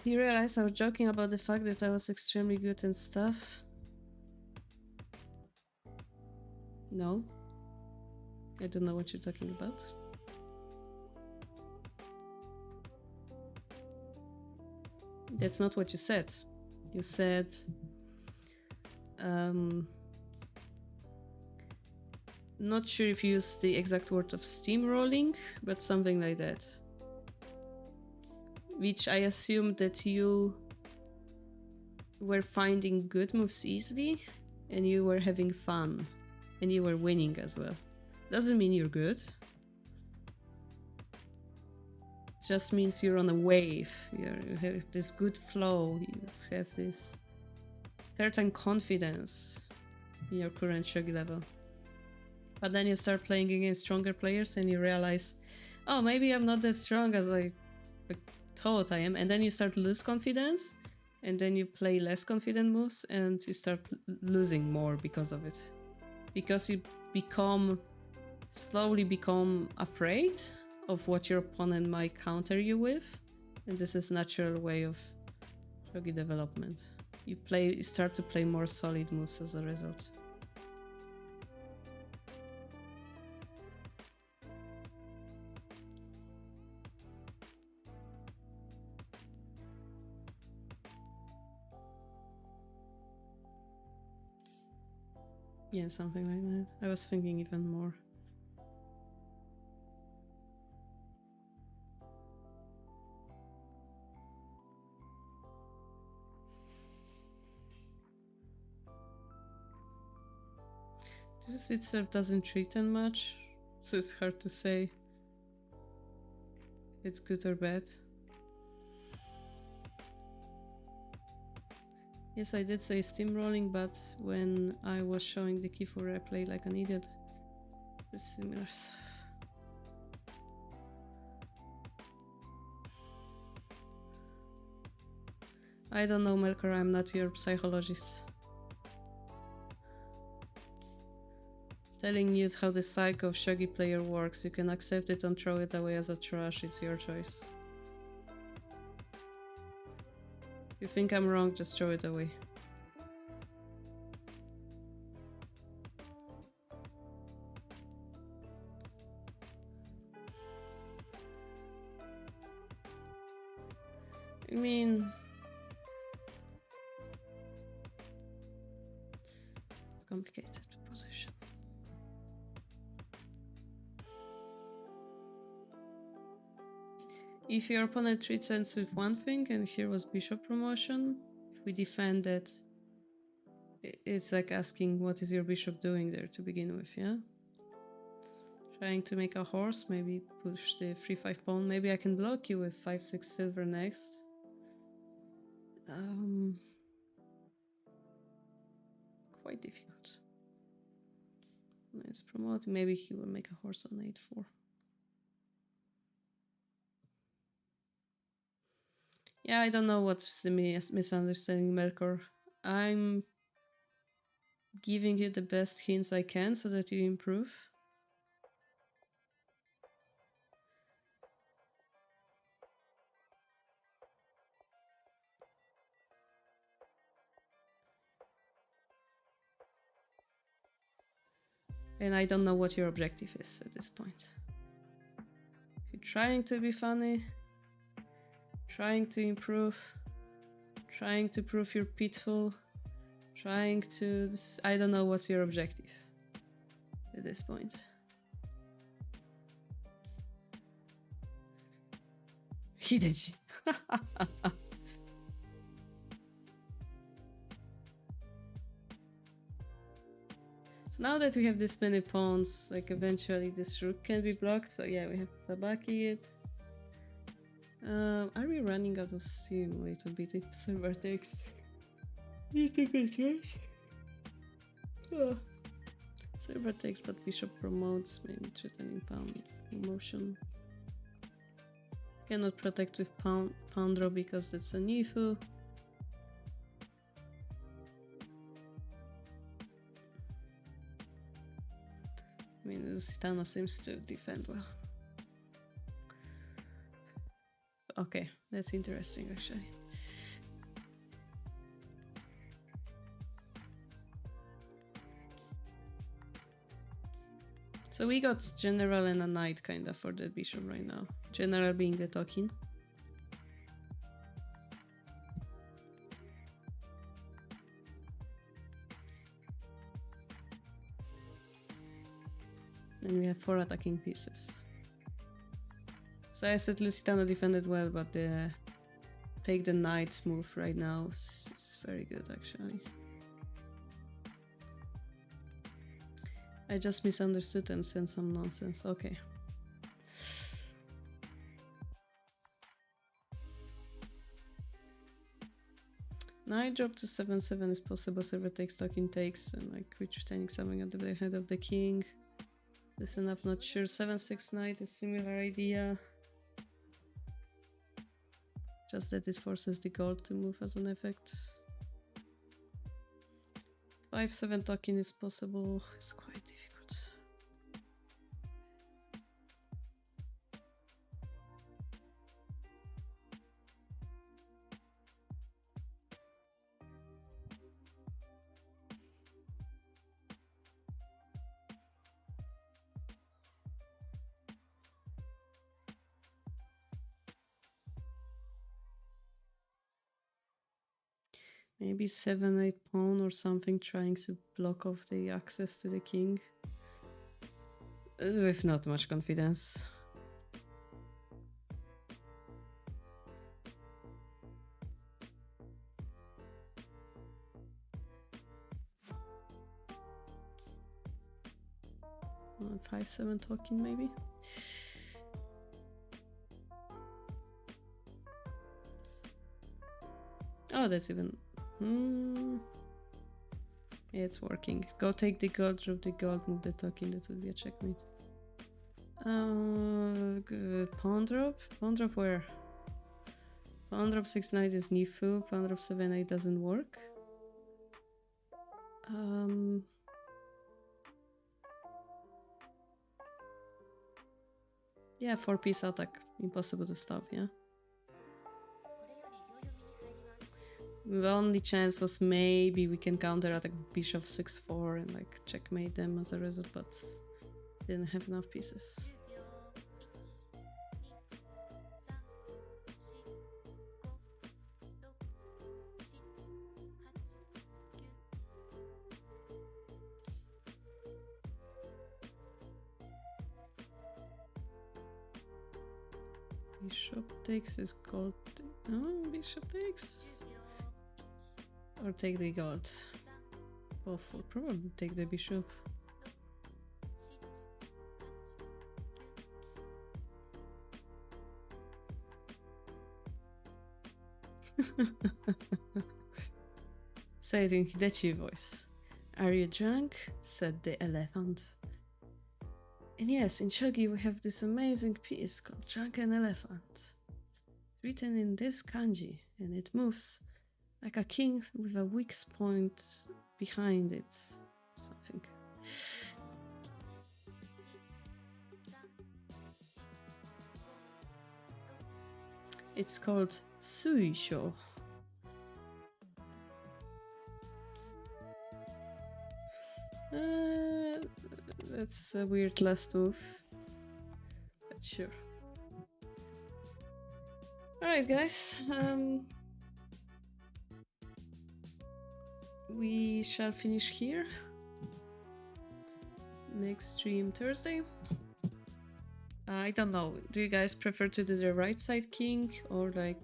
S1: You realize I was joking about the fact that I was extremely good and stuff? No. I don't know what you're talking about. That's not what you said. You said not sure if you used the exact word of steamrolling, but something like that. Which I assumed that you were finding good moves easily and you were having fun and you were winning as well. Doesn't mean you're good. Just means you're on a wave. You have this good flow. You have this certain confidence in your current shogi level. But then you start playing against stronger players and you realize, oh, maybe I'm not as strong as I thought I am. And then you start to lose confidence and then you play less confident moves and you start losing more because of it. Because you slowly become afraid of what your opponent might counter you with. And this is natural way of shogi development. You start to play more solid moves as a result. Yeah, something like that. I was thinking even more. This itself doesn't threaten much, so it's hard to say it's good or bad. Yes, I did say steamrolling, but when I was showing the kifu, I played like an idiot. It's similar stuff. I don't know, Melkor, I'm not your psychologist. Telling you how the psyche of shogi player works. You can accept it and throw it away as a trash, it's your choice. If you think I'm wrong, just throw it away. I mean, it's a complicated position. If your opponent treats ends with one thing, and here was bishop promotion, if we defend that, it's like asking what is your bishop doing there to begin with, yeah? Trying to make a horse, maybe push the 3-5 pawn. Maybe I can block you with 5-6 silver next. Quite difficult. Nice promote. Maybe he will make a horse on 8-4. Yeah, I don't know what's the misunderstanding, Melkor. I'm giving you the best hints I can so that you improve. And I don't know what your objective is at this point. If you're trying to be funny, trying to improve, trying to prove you're pitiful, trying to... I don't know what's your objective at this point. Hideji. So now that we have this many pawns, like eventually this rook can be blocked, so yeah, we have to sabaki it. Are we running out of steam a little bit if server takes? Little bit, right? Oh. Server takes, but bishop promotes, maybe threatening pawn motion. Cannot protect with pawn draw because that's a nifu. I mean, Lusitano seems to defend well. Okay, that's interesting actually. So we got general and a knight kind of for the bishop right now. General being the token. And we have 4 attacking pieces. So I said Lusitano defended well, but the take the knight move right now is very good actually. I just misunderstood and sent some nonsense. Okay. Knight drop to 7-7 is possible. Server takes, token takes, and like retaining something at the head of the king. This enough, not sure. 7-6 knight is similar idea. Just that it forces the gold to move as an effect. 5-7 token is possible. It's quite difficult. Maybe 7-8 pawn or something, trying to block off the access to the king. With not much confidence. Well, 5-7 token maybe. Oh, that's even... Yeah, it's working. Go take the gold, drop the gold, move the token. That would be a checkmate. Pawn drop? Pawn drop where? Pawn drop 6-9 is Nifu. Pawn drop 7-8 doesn't work. Yeah, 4-piece attack. Impossible to stop, yeah? The only chance was maybe we can counter attack bishop 6-4 and like checkmate them as a result, but didn't have enough pieces. Bishop takes is gold. Oh, bishop takes. Or take the gold. Both will probably take the bishop. Say it in Hidechi voice. Are you drunk? Said the elephant. And yes, in Shogi we have this amazing piece called Drunken Elephant. It's written in this kanji and it moves like a king with a weak point behind it. Something. It's called Suisho. That's a weird last move. But sure. Alright guys. We shall finish here. Next stream Thursday. I don't know. Do you guys prefer to do the right side king or like...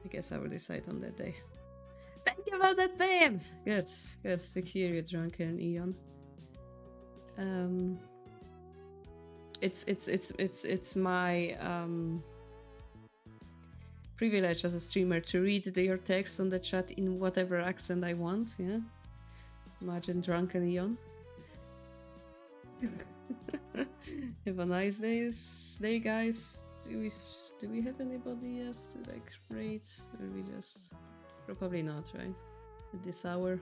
S1: I guess I will decide on that day. Thank you for that theme! Good. Good to hear you, Drunken Eon. It's my privilege as a streamer to read your text on the chat in whatever accent I want, yeah? Imagine Drunken Eon. Have a nice day, guys. Do we have anybody else to like rate? Or we just... Probably not, right? At this hour.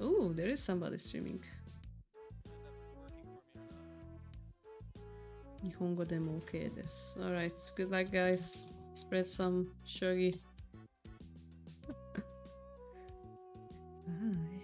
S1: Oh, there is somebody streaming. Nihongo demo okay desu. Alright, good luck guys. Spread some shogi. Bye.